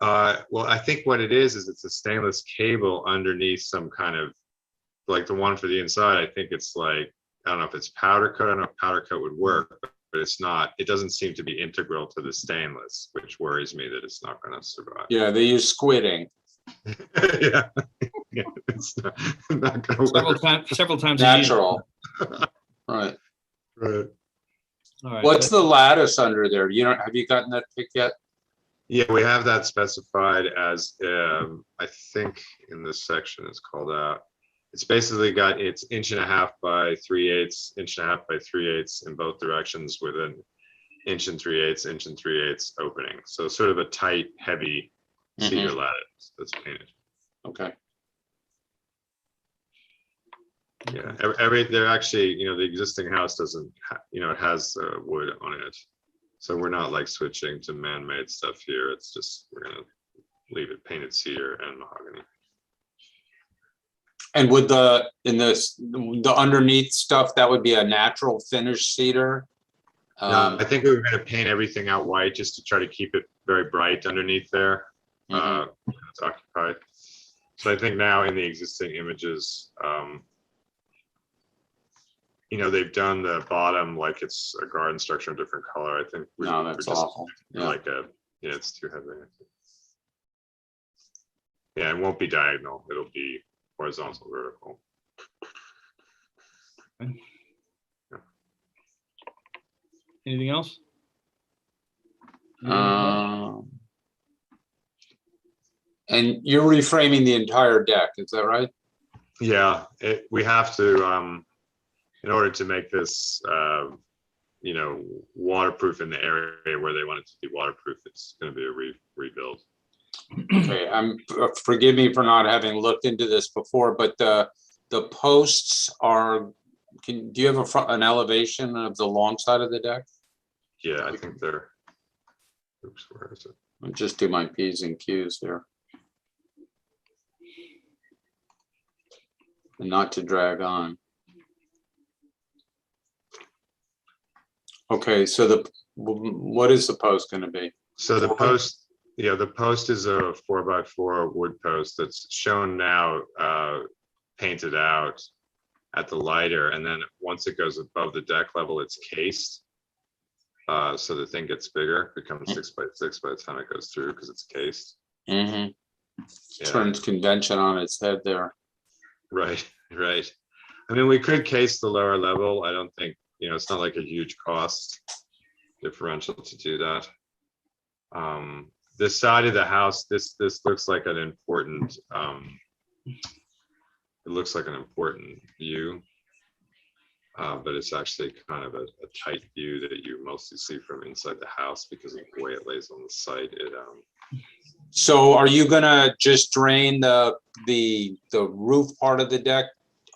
Well, I think what it is it's a stainless cable underneath some kind of, like the one for the inside. I think it's like, I don't know if it's powder coat. I don't know if powder coat would work, but it's not. It doesn't seem to be integral to the stainless, which worries me that it's not going to survive. Yeah, they use squidding. Yeah. Yeah, it's not going to work. Several times Natural. Right. Right. All right. What's the lattice under there? You know, have you gotten that pick yet? Yeah, we have that specified as, I think in this section it's called out. It's basically got, it's 1.5 by 3/8, 1.5 by 3/8 in both directions with an 1 3/8, 1 3/8 opening. So sort of a tight, heavy cedar lattice that's painted. Okay. Yeah, they're actually, you know, the existing house doesn't, you know, it has wood on it. So we're not like switching to man-made stuff here. It's just, we're gonna leave it painted cedar and mahogany. And with the underneath stuff, that would be a natural finish cedar. No, I think we were gonna paint everything out white just to try to keep it very bright underneath there. It's occupied. So I think now in the existing images, you know, they've done the bottom like it's a garden structure in a different color. I think No, that's awful. Yeah. Like yeah, it's too heavy. Yeah, it won't be diagonal. It'll be horizontal, vertical. Okay. Yeah. Anything else? And you're reframing the entire deck, is that right? Yeah, we have to, in order to make this, you know, waterproof in the area where they want it to be waterproof, it's going to be a rebuild. Okay, forgive me for not having looked into this before, but the posts are, do you have an elevation of the long side of the deck? Yeah, I think they're, oops, where is it? I'll just do my P's and Q's here. And not to drag on. Okay, so what is the post going to be? So the post, yeah, the post is a 4x4 wood post that's shown now painted out at the lighter, and then once it goes above the deck level, it's cased. So the thing gets bigger, becomes 6 by 6 by the time it goes through because it's cased. Mm-hmm. Yeah. Turns convention on its head there. Right, right. I mean, we could case the lower level. I don't think, you know, it's not like a huge cost differential to do that. This side of the house, this looks like an important, it looks like an important view, but it's actually kind of a tight view that you mostly see from inside the house because of the way it lays on the site. So are you gonna just drain the roof part of the deck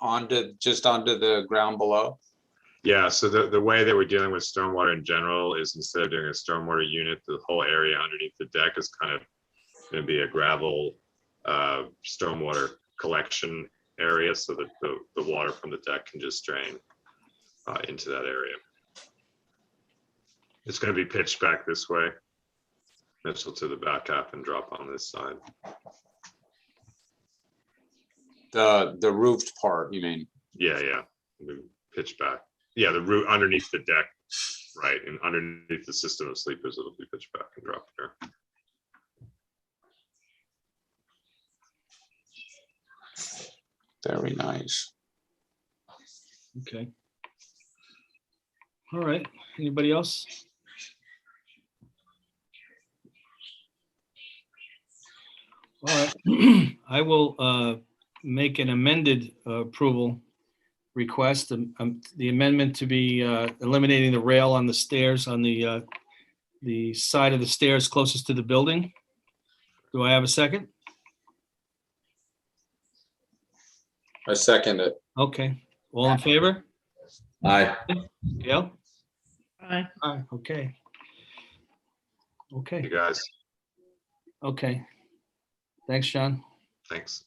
onto the ground below? Yeah, so the way that we're dealing with stormwater in general is instead of doing a stormwater unit, the whole area underneath the deck is kind of going to be a gravel stormwater collection area so that the water from the deck can just drain into that area. It's going to be pitched back this way. missile to the back half and drop on this side. The roofed part, you mean? Yeah, yeah. We pitch back. Yeah, the roof underneath the deck, right? And underneath the system of sleepers, it'll be pitched back and drop here. Very nice. Okay. All right. Anybody else? All right. I will make an amended approval request. The amendment to be eliminating the rail on the stairs on the side of the stairs closest to the building. Do I have a second? I second it. Okay. All in favor? Aye. Gail? Aye. Aye. Okay. Okay. You guys, Okay. Thanks, John. thanks.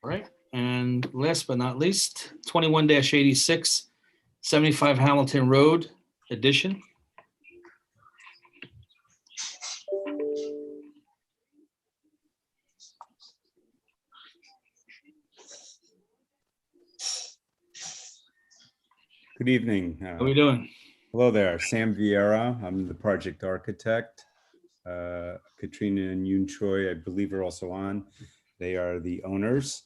All right. And last but not least, 21-86, 75 Hamilton Road addition. Good evening. How are we doing? Hello there, Sam Vieira. I'm the project architect. Katrina and Yoon Choi, I believe, are also on. They are the owners.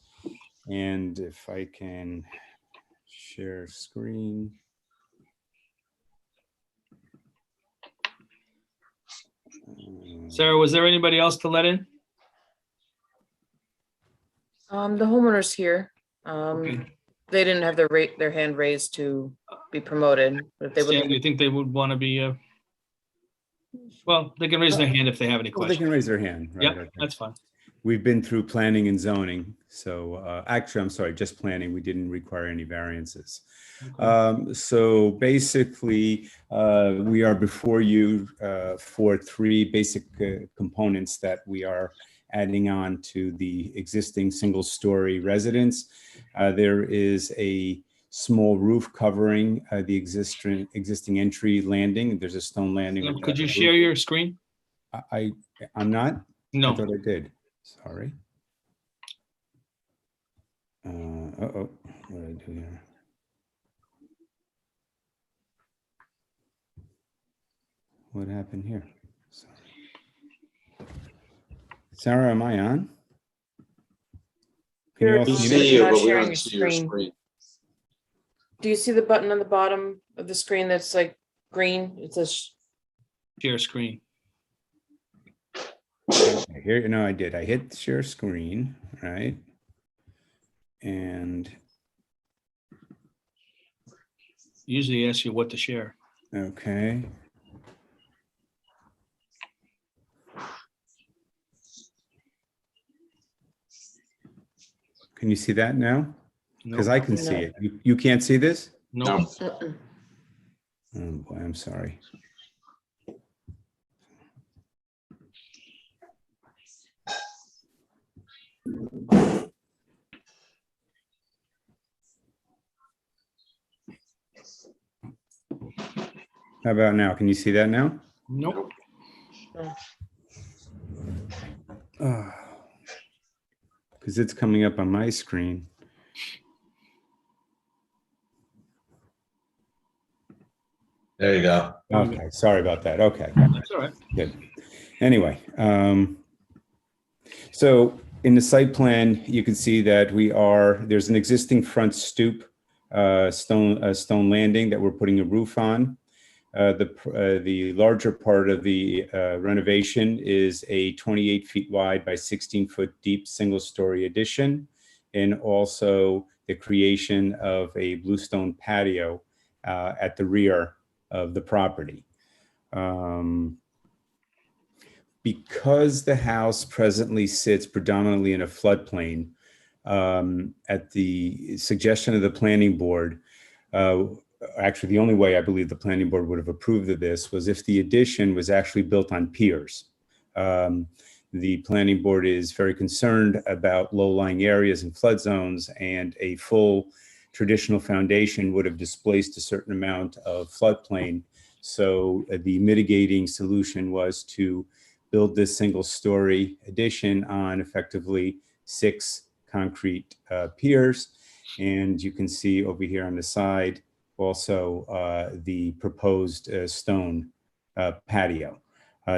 And if I can share screen. Sarah, was there anybody else to let in? The homeowner's here. Okay. They didn't have their hand raised to be promoted, but if they Sam, do would. you think they would want to be, well, they can raise their hand if they have any Well, they questions. can raise their hand, right? Yeah, Okay. that's fine. We've been through planning and zoning. So actually, I'm sorry, just planning. We didn't require any variances. So basically, we are before you for three basic components that we are adding on to the existing single-story residence. There is a small roof covering the existing entry landing. There's a stone landing. Sam, with could a you roof. share your screen? I'm not? No. I thought I did. Sorry. Uh-oh, what did I do here? What happened here? Sorry. Sarah, am I on? Can you all We see see me? you, Not but we sharing don't your see your screen. screen. Do you see the button on the bottom of the screen that's like green? It says Share screen. Okay, here, no, I did. I hit share screen, right? And Usually ask you what to share. okay. Can you see that now? Because I can see No. it. You can't see this? No. Mm-mm. Oh boy, I'm sorry. How about now? Can you see that now? Nope. Because it's coming up on my screen. There you go. Okay, sorry about that. Okay. That's all right. Good. Anyway, so in the site plan, you can see that there's an existing front stoop, stone landing that we're putting a roof on. The larger part of the renovation is a 28 feet wide by 16 foot deep single-story addition, and also the creation of a bluestone patio at the rear of the property. Because the house presently sits predominantly in a floodplain, at the suggestion of the planning board, actually the only way I believe the planning board would have approved of this was if the addition was actually built on piers. The planning board is very concerned about low-lying areas and flood zones, and a full traditional foundation would have displaced a certain amount of floodplain. So the mitigating solution was to build this single-story addition on effectively 6 concrete piers. And you can see over here on the side also the proposed stone patio.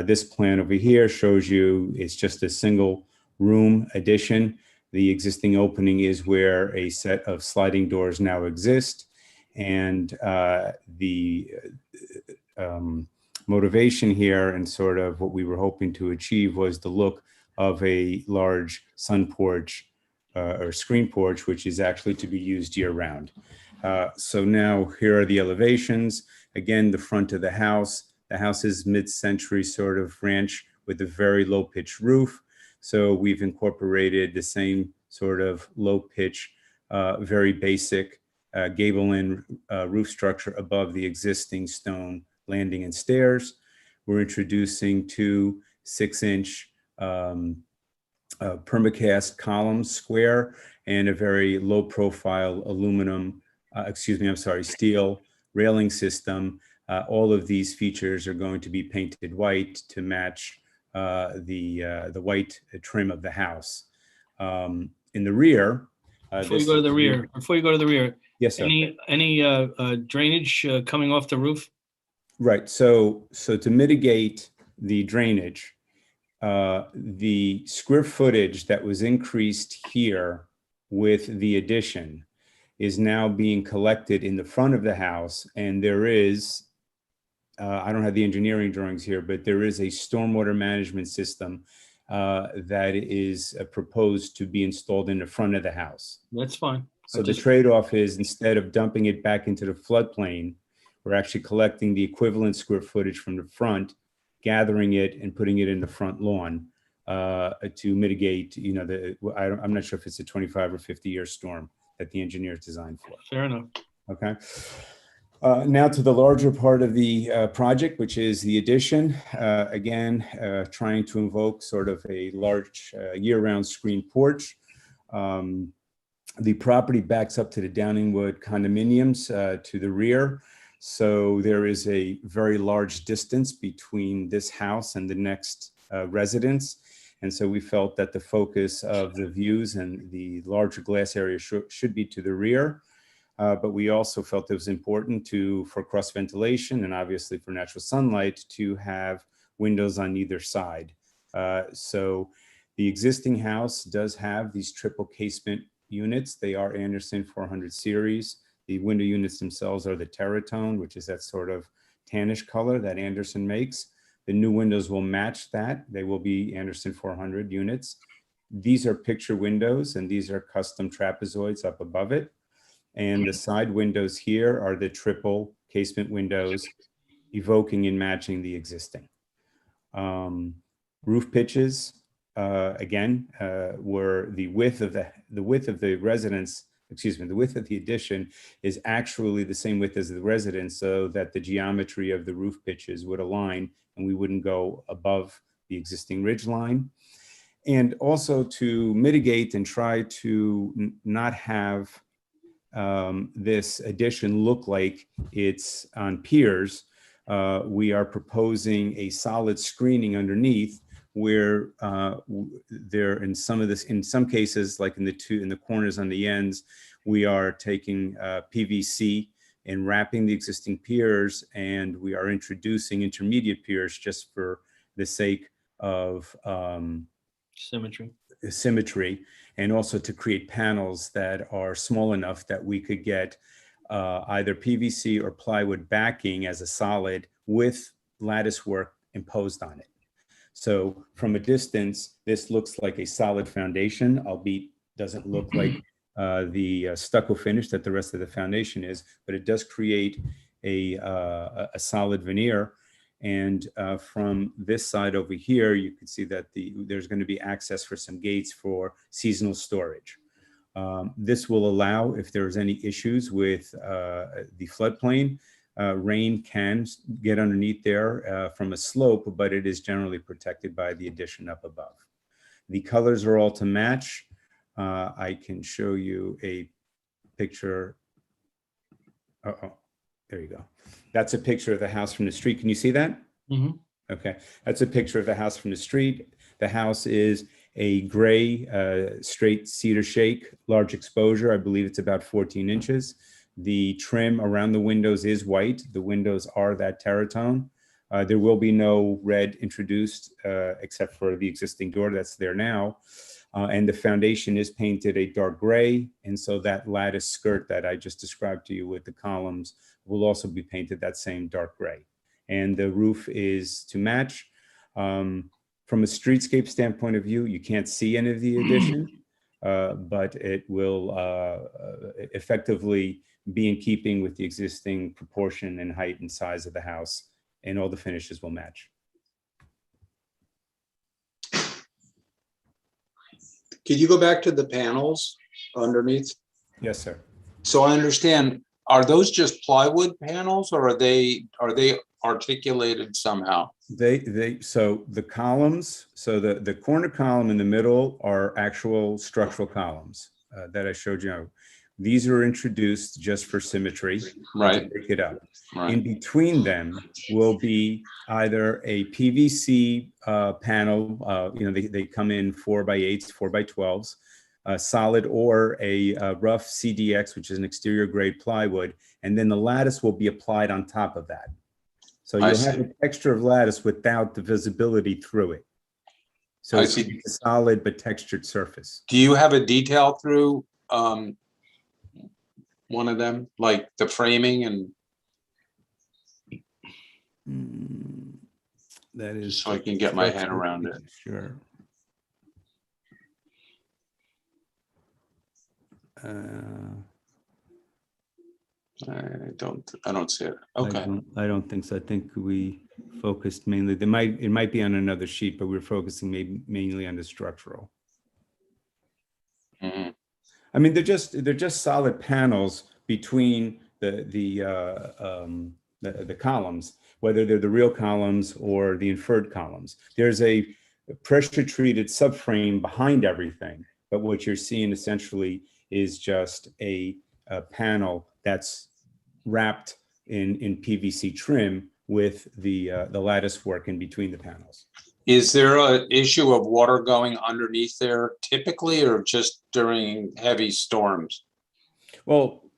This plan over here shows you it's just a single room addition. The existing opening is where a set of sliding doors now exist. And the motivation here and sort of what we were hoping to achieve was the look of a large sun porch or screen porch, which is actually to be used year round. So now here are the elevations. Again, the front of the house. The house is mid-century sort of ranch with a very low pitch roof. So we've incorporated the same sort of low pitch, very basic gable-end roof structure above the existing stone landing and stairs. We're introducing 2 6-inch permacast columns, square, and a very low profile aluminum, steel railing system. All of these features are going to be painted white to match the white trim of the house. In the rear, Before you go to the rear, yes, sir. Any drainage coming off the roof? Right. So to mitigate the drainage, the square footage that was increased here with the addition is now being collected in the front of the house, and there is, I don't have the engineering drawings here, but there is a stormwater management system that is proposed to be installed in the front of the house. That's fine. So the trade-off is instead of dumping it back into the floodplain, we're actually collecting the equivalent square footage from the front, gathering it and putting it in the front lawn to mitigate, I'm not sure if it's a 25 or 50-year storm that the engineers designed for. Fair enough. Okay. Now to the larger part of the project, which is the addition. Again, trying to invoke sort of a large year-round screen porch. The property backs up to the Downingwood condominiums to the rear. So there is a very large distance between this house and the next residence. And so we felt that the focus of the views and the larger glass area should be to the rear. But we also felt it was important for cross ventilation and obviously for natural sunlight to have windows on either side. So the existing house does have these triple casement units. They are Anderson 400 series. The window units themselves are the Terratone, which is that sort of tannish color that Anderson makes. The new windows will match that. They will be Anderson 400 units. These are picture windows, and these are custom trapezoids up above it. And the side windows here are the triple casement windows, evoking and matching the existing. Roof pitches, again, were the width of the residence. The width of the addition is actually the same width as the residence, so that the geometry of the roof pitches would align and we wouldn't go above the existing ridge line. And also to mitigate and try to not have this addition look like it's on piers, we are proposing a solid screening underneath where there in some cases, like in the corners on the ends, we are taking PVC and wrapping the existing piers, and we are introducing intermediate piers just for the sake of symmetry, and also to create panels that are small enough that we could get either PVC or plywood backing as a solid with lattice work imposed on it. So from a distance, this looks like a solid foundation, albeit doesn't look like the stucco finish that the rest of the foundation is, but it does create a solid veneer. And from this side over here, you can see that there's going to be access for some gates for seasonal storage. This will allow, if there's any issues with the floodplain, rain can get underneath there from a slope, but it is generally protected by the addition up above. The colors are all to match. I can show you a picture. there you go. That's a picture of the house from the street. Can you see that? Mhm. Okay, that's a picture of the house from the street. The house is a gray, straight cedar shake, large exposure. I believe it's about 14 inches. The trim around the windows is white. The windows are that terratone. There will be no red introduced except for the existing door that's there now. And the foundation is painted a dark gray. And so that lattice skirt that I just described to you with the columns will also be painted that same dark gray. And the roof is to match. From a streetscape standpoint of view, you can't see any of the addition, but it will effectively be in keeping with the existing proportion and height and size of the house, and all the finishes will match. Could you go back to the panels underneath? Yes, sir. So I understand, are those just plywood panels or are they articulated somehow? So the columns, so the corner column in the middle are actual structural columns that I showed you. These are introduced just for symmetry, right? To break it up. Right. In between them will be either a PVC panel. They come in 4x8s, 4x12s, solid, or a rough CDX, which is an exterior grade plywood, and then the lattice will be applied on top of that. So you'll have a texture of lattice without the visibility through it. So it's a solid but textured surface. Do you have a detail through one of them, like the framing and? That is, so I can get my head around it. Sure. I don't see it. Okay. I don't think so. I think we focused mainly. It might be on another sheet, but we're focusing mainly on the structural. Mm-hmm. I mean, they're just solid panels between the columns, whether they're the real columns or the inferred columns. There's a pressure treated subframe behind everything, but what you're seeing essentially is just a panel that's wrapped in PVC trim with the lattice work in between the panels. Is there an issue of water going underneath there typically, or just during heavy storms? Well,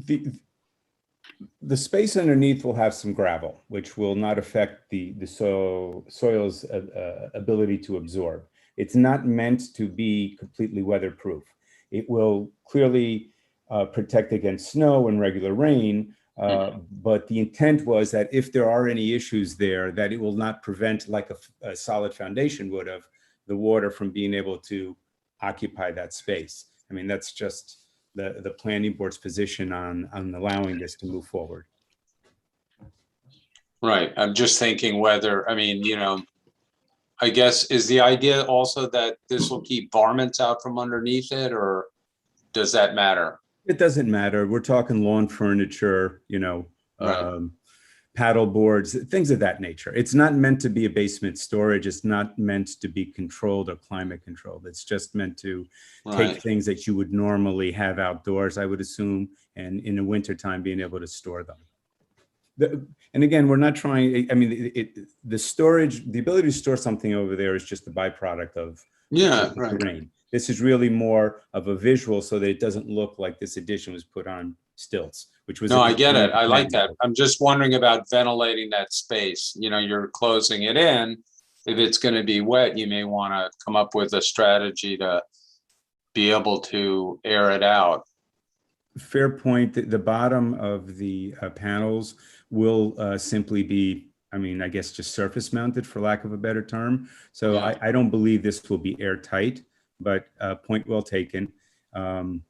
the space underneath will have some gravel, which will not affect the soil's ability to absorb. It's not meant to be completely weatherproof. It will clearly protect against snow and regular rain, but the intent was that if there are any issues there, that it will not prevent, like a solid foundation would have, the water from being able to occupy that space. I mean, that's just the planning board's position on allowing this to move forward. Right. I'm just thinking whether, I mean, I guess, is the idea also that this will keep varmints out from underneath it, or does that matter? It doesn't matter. We're talking lawn furniture, paddle boards, things of that nature. It's not meant to be a basement storage. It's not meant to be controlled or climate controlled. It's just meant to take things that you would normally have outdoors, I would assume, and in the wintertime being able to store them. And again, we're not trying, I mean, the storage, the ability to store something over there is just a byproduct of the rain. This is really more of a visual so that it doesn't look like this addition was put on stilts, which was. No, I get it. I like that. I'm just wondering about ventilating that space. You're closing it in. If it's going to be wet, you may want to come up with a strategy to be able to air it out. Fair point. The bottom of the panels will simply be, I mean, I guess just surface mounted, for lack of a better term. So I don't believe this will be airtight, but point well taken. And,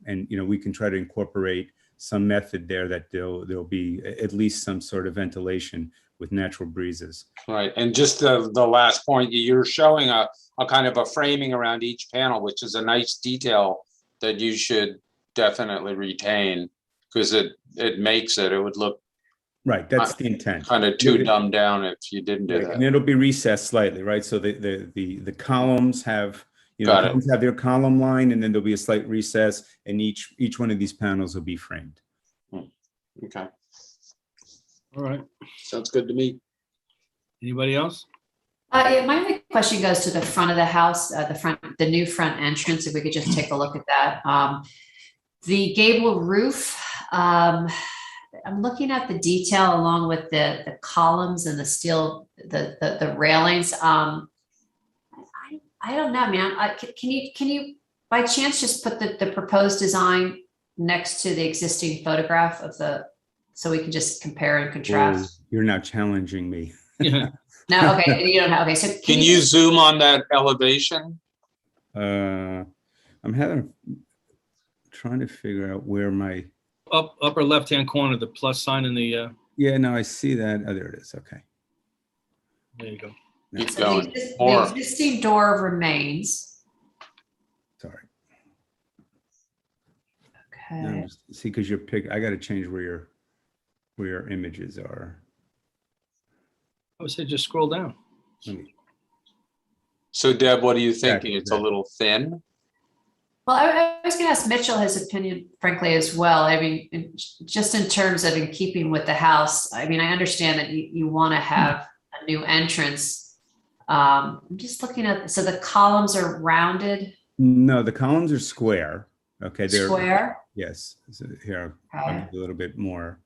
we can try to incorporate some method there that there'll be at least some sort of ventilation with natural breezes. Right. And just the last point, you're showing a kind of a framing around each panel, which is a nice detail that you should definitely retain, because it makes it would look right. That's the intent. Kind of too dumbed down if you didn't do that. And it'll be recessed slightly, right? So the columns have, columns have their column line, and then there'll be a slight recess, and each one of these panels will be framed. Okay. All right. Sounds good to me. Anybody else? Yeah, my only question goes to the front of the house, the new front entrance, if we could just take a look at that. The gable roof, I'm looking at the detail along with the columns and the steel, the railings. I don't know, man. Can you by chance just put the proposed design next to the existing photograph of so we can just compare and contrast? Oh, you're now challenging me. Yeah. No, okay, you don't have, okay, so Can you zoom on that elevation? I'm trying to figure out where my, Upper left-hand corner, the plus sign in the, yeah, no, I see that. Oh, there it is. Okay. there you go. Keep So going. the More. existing door remains. Sorry. Okay. No, see, because I got to change where your images are. I would say just scroll down. Let me, So Deb, what are you Exactly, thinking? It's a little thin? Well, I was going to ask Mitchell his opinion, frankly, as well. I mean, just in terms of in keeping with the house, I mean, I understand that you want to have a new entrance. I'm just looking at, so the columns are rounded. no, the columns are square. Okay. They're Square? Yes. So here, Okay. I'll do a little bit more.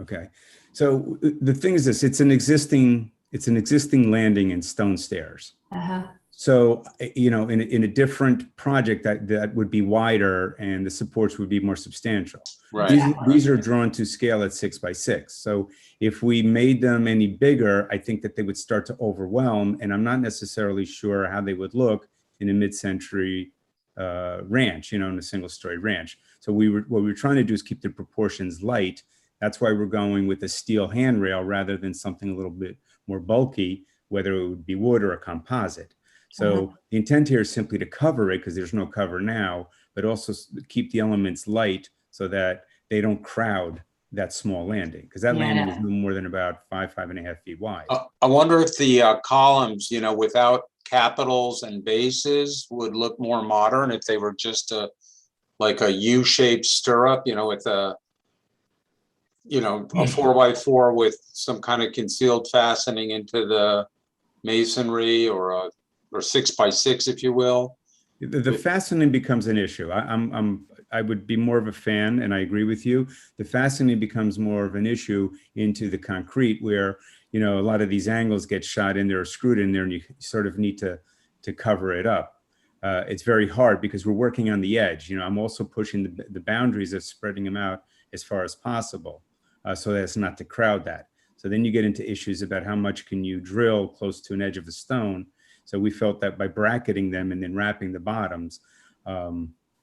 Okay. So the thing is this, it's an existing landing and stone stairs. Uh-huh. So, you know, in a different project that would be wider and the supports would be more substantial. Right. These are drawn to scale at 6 by 6. So if we made them any bigger, I think that they would start to overwhelm, and I'm not necessarily sure how they would look in a mid-century ranch, you know, in a single-story ranch. So what we were trying to do is keep the proportions light. That's why we're going with a steel handrail rather than something a little bit more bulky, whether it would be wood or a composite. So the intent here is simply to cover it because there's no cover now, but also keep the elements light so that they don't crowd that small landing, because that landing is no more than about 5.5 feet wide. I wonder if the columns, you know, without capitals and bases would look more modern if they were just like a U-shaped stirrup, you know, with a 4x4 with some kind of concealed fastening into the masonry, or a 6x6, if you will. The fastening becomes an issue. I would be more of a fan, and I agree with you. The fastening becomes more of an issue into the concrete, where, you know, a lot of these angles get shot in there or screwed in there, and you sort of need to cover it up. It's very hard because we're working on the edge. You know, I'm also pushing the boundaries of spreading them out as far as possible, so that's not to crowd that. So then you get into issues about how much can you drill close to an edge of the stone. So we felt that by bracketing them and then wrapping the bottoms,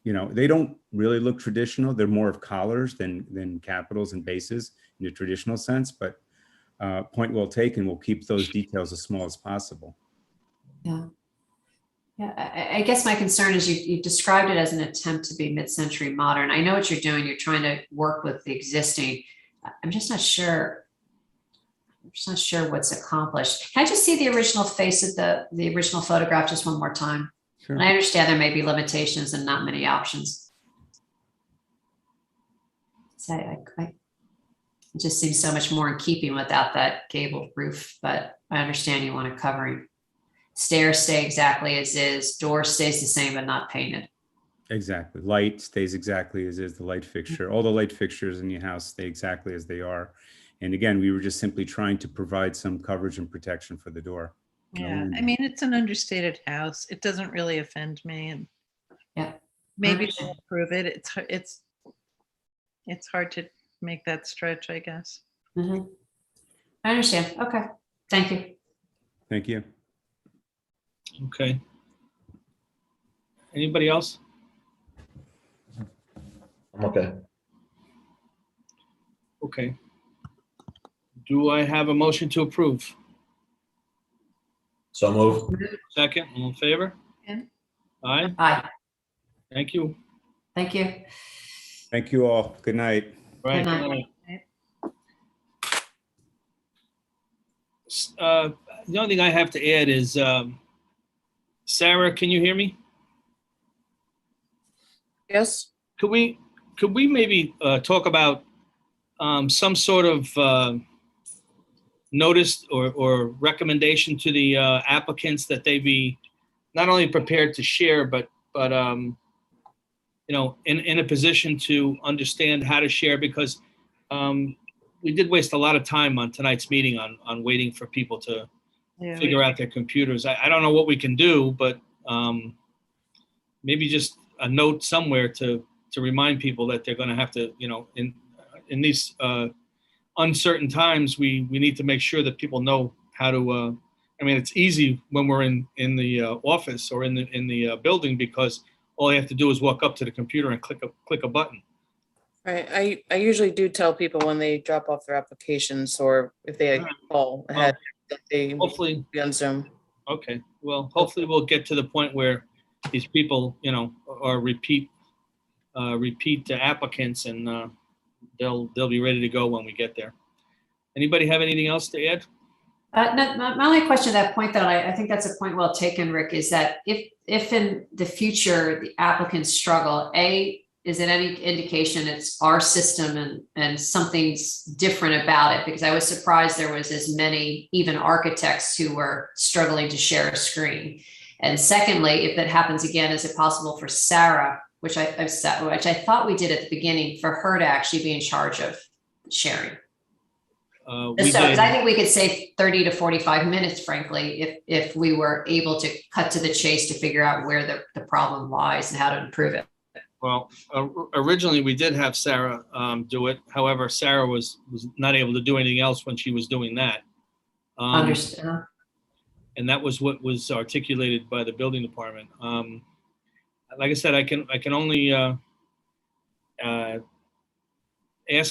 you know, they don't really look traditional. They're more of collars than capitals and bases in the traditional sense, but point well taken. We'll keep those details as small as possible. Yeah. Yeah, I guess my concern is you described it as an attempt to be mid-century modern. I know what you're doing. You're trying to work with the existing. I'm just not sure. I'm just not sure what's accomplished. Can I just see the original face of the original photograph just one more time? Sure. And I understand there may be limitations and not many options. So it just seems so much more in keeping without that gabled roof, but I understand you want a covering. Stairs stay exactly as is, door stays the same but not painted. Exactly. Light stays exactly as is, the light fixture. All the light fixtures in your house stay exactly as they are. And again, we were just simply trying to provide some coverage and protection for the door. Yeah, I mean, it's an understated house. It doesn't really offend me, and yeah, maybe they'll improve it. It's hard to make that stretch, I guess. Mm-hmm. I understand. Okay, thank you. Thank you. Okay. Anybody else? I'm okay. Okay. Do I have a motion to approve? So move. Second, all in favor? Yeah. Aye. Aye. Thank you. Thank you. Thank you all. Good night. Right. Good night. The only thing I have to add is, Sarah, can you hear me? Yes. Could we maybe talk about some sort of notice or recommendation to the applicants that they be not only prepared to share, but in a position to understand how to share, because we did waste a lot of time on tonight's meeting on waiting for people to figure out their computers. I don't know what we can do, but maybe just a note somewhere to remind people that they're going to have to, in these uncertain times, we need to make sure that people know how to. It's easy when we're in the office or in the building, because all you have to do is walk up to the computer and click a button. Right. I usually do tell people when they drop off their applications, or if they call ahead, that they hopefully be on Zoom. Okay. Well, hopefully we'll get to the point where these people, are repeat applicants, and they'll be ready to go when we get there. Anybody have anything else to add? No, my only question at that point, though, I think that's a point well taken, Rick, is that if in the future the applicants struggle, is it any indication it's our system and something's different about it? Because I was surprised there was as many even architects who were struggling to share a screen. And secondly, if that happens again, is it possible for Sarah, which I thought we did at the beginning, for her to actually be in charge of sharing? Because I think we could save 30 to 45 minutes, frankly, if we were able to cut to the chase to figure out where the problem lies and how to improve it. Well, originally we did have Sarah do it. However, Sarah was not able to do anything else when she was doing that. Understand. And that was what was articulated by the building department. Like I said, I can only ask.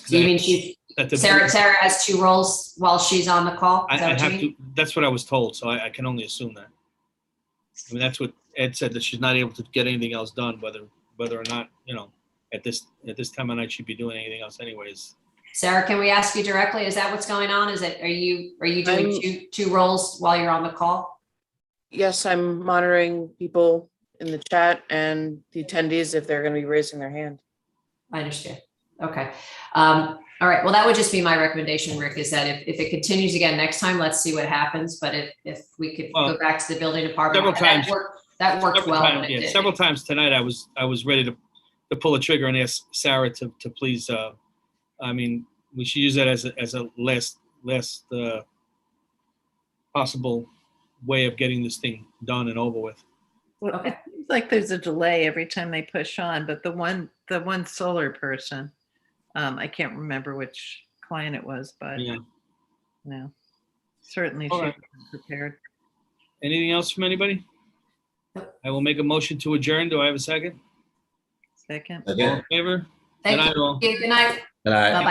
Do you mean Sarah has two roles while she's on the call? That's what I was told, so I can only assume that. That's what Ed said, that she's not able to get anything else done, whether or not, at this time of night she'd be doing anything else anyways. Sarah, can we ask you directly? Is that what's going on? Are you doing two roles while you're on the call? Yes, I'm monitoring people in the chat and the attendees if they're going to be raising their hand. I understand. Okay. All right. Well, that would just be my recommendation, Rick, is that if it continues again next time, let's see what happens. But if we could go back to the building department, that worked well. Several times tonight, I was ready to pull a trigger and ask Sarah to please. We should use that as a last possible way of getting this thing done and over with. Well, it seems like there's a delay every time they push on, but the one solar person, I can't remember which client it was, but no, certainly she was prepared. Anything else from anybody? I will make a motion to adjourn. Do I have a second? Second. All in favor? Thank Good night, all. you. Good night. Good night. Bye-bye.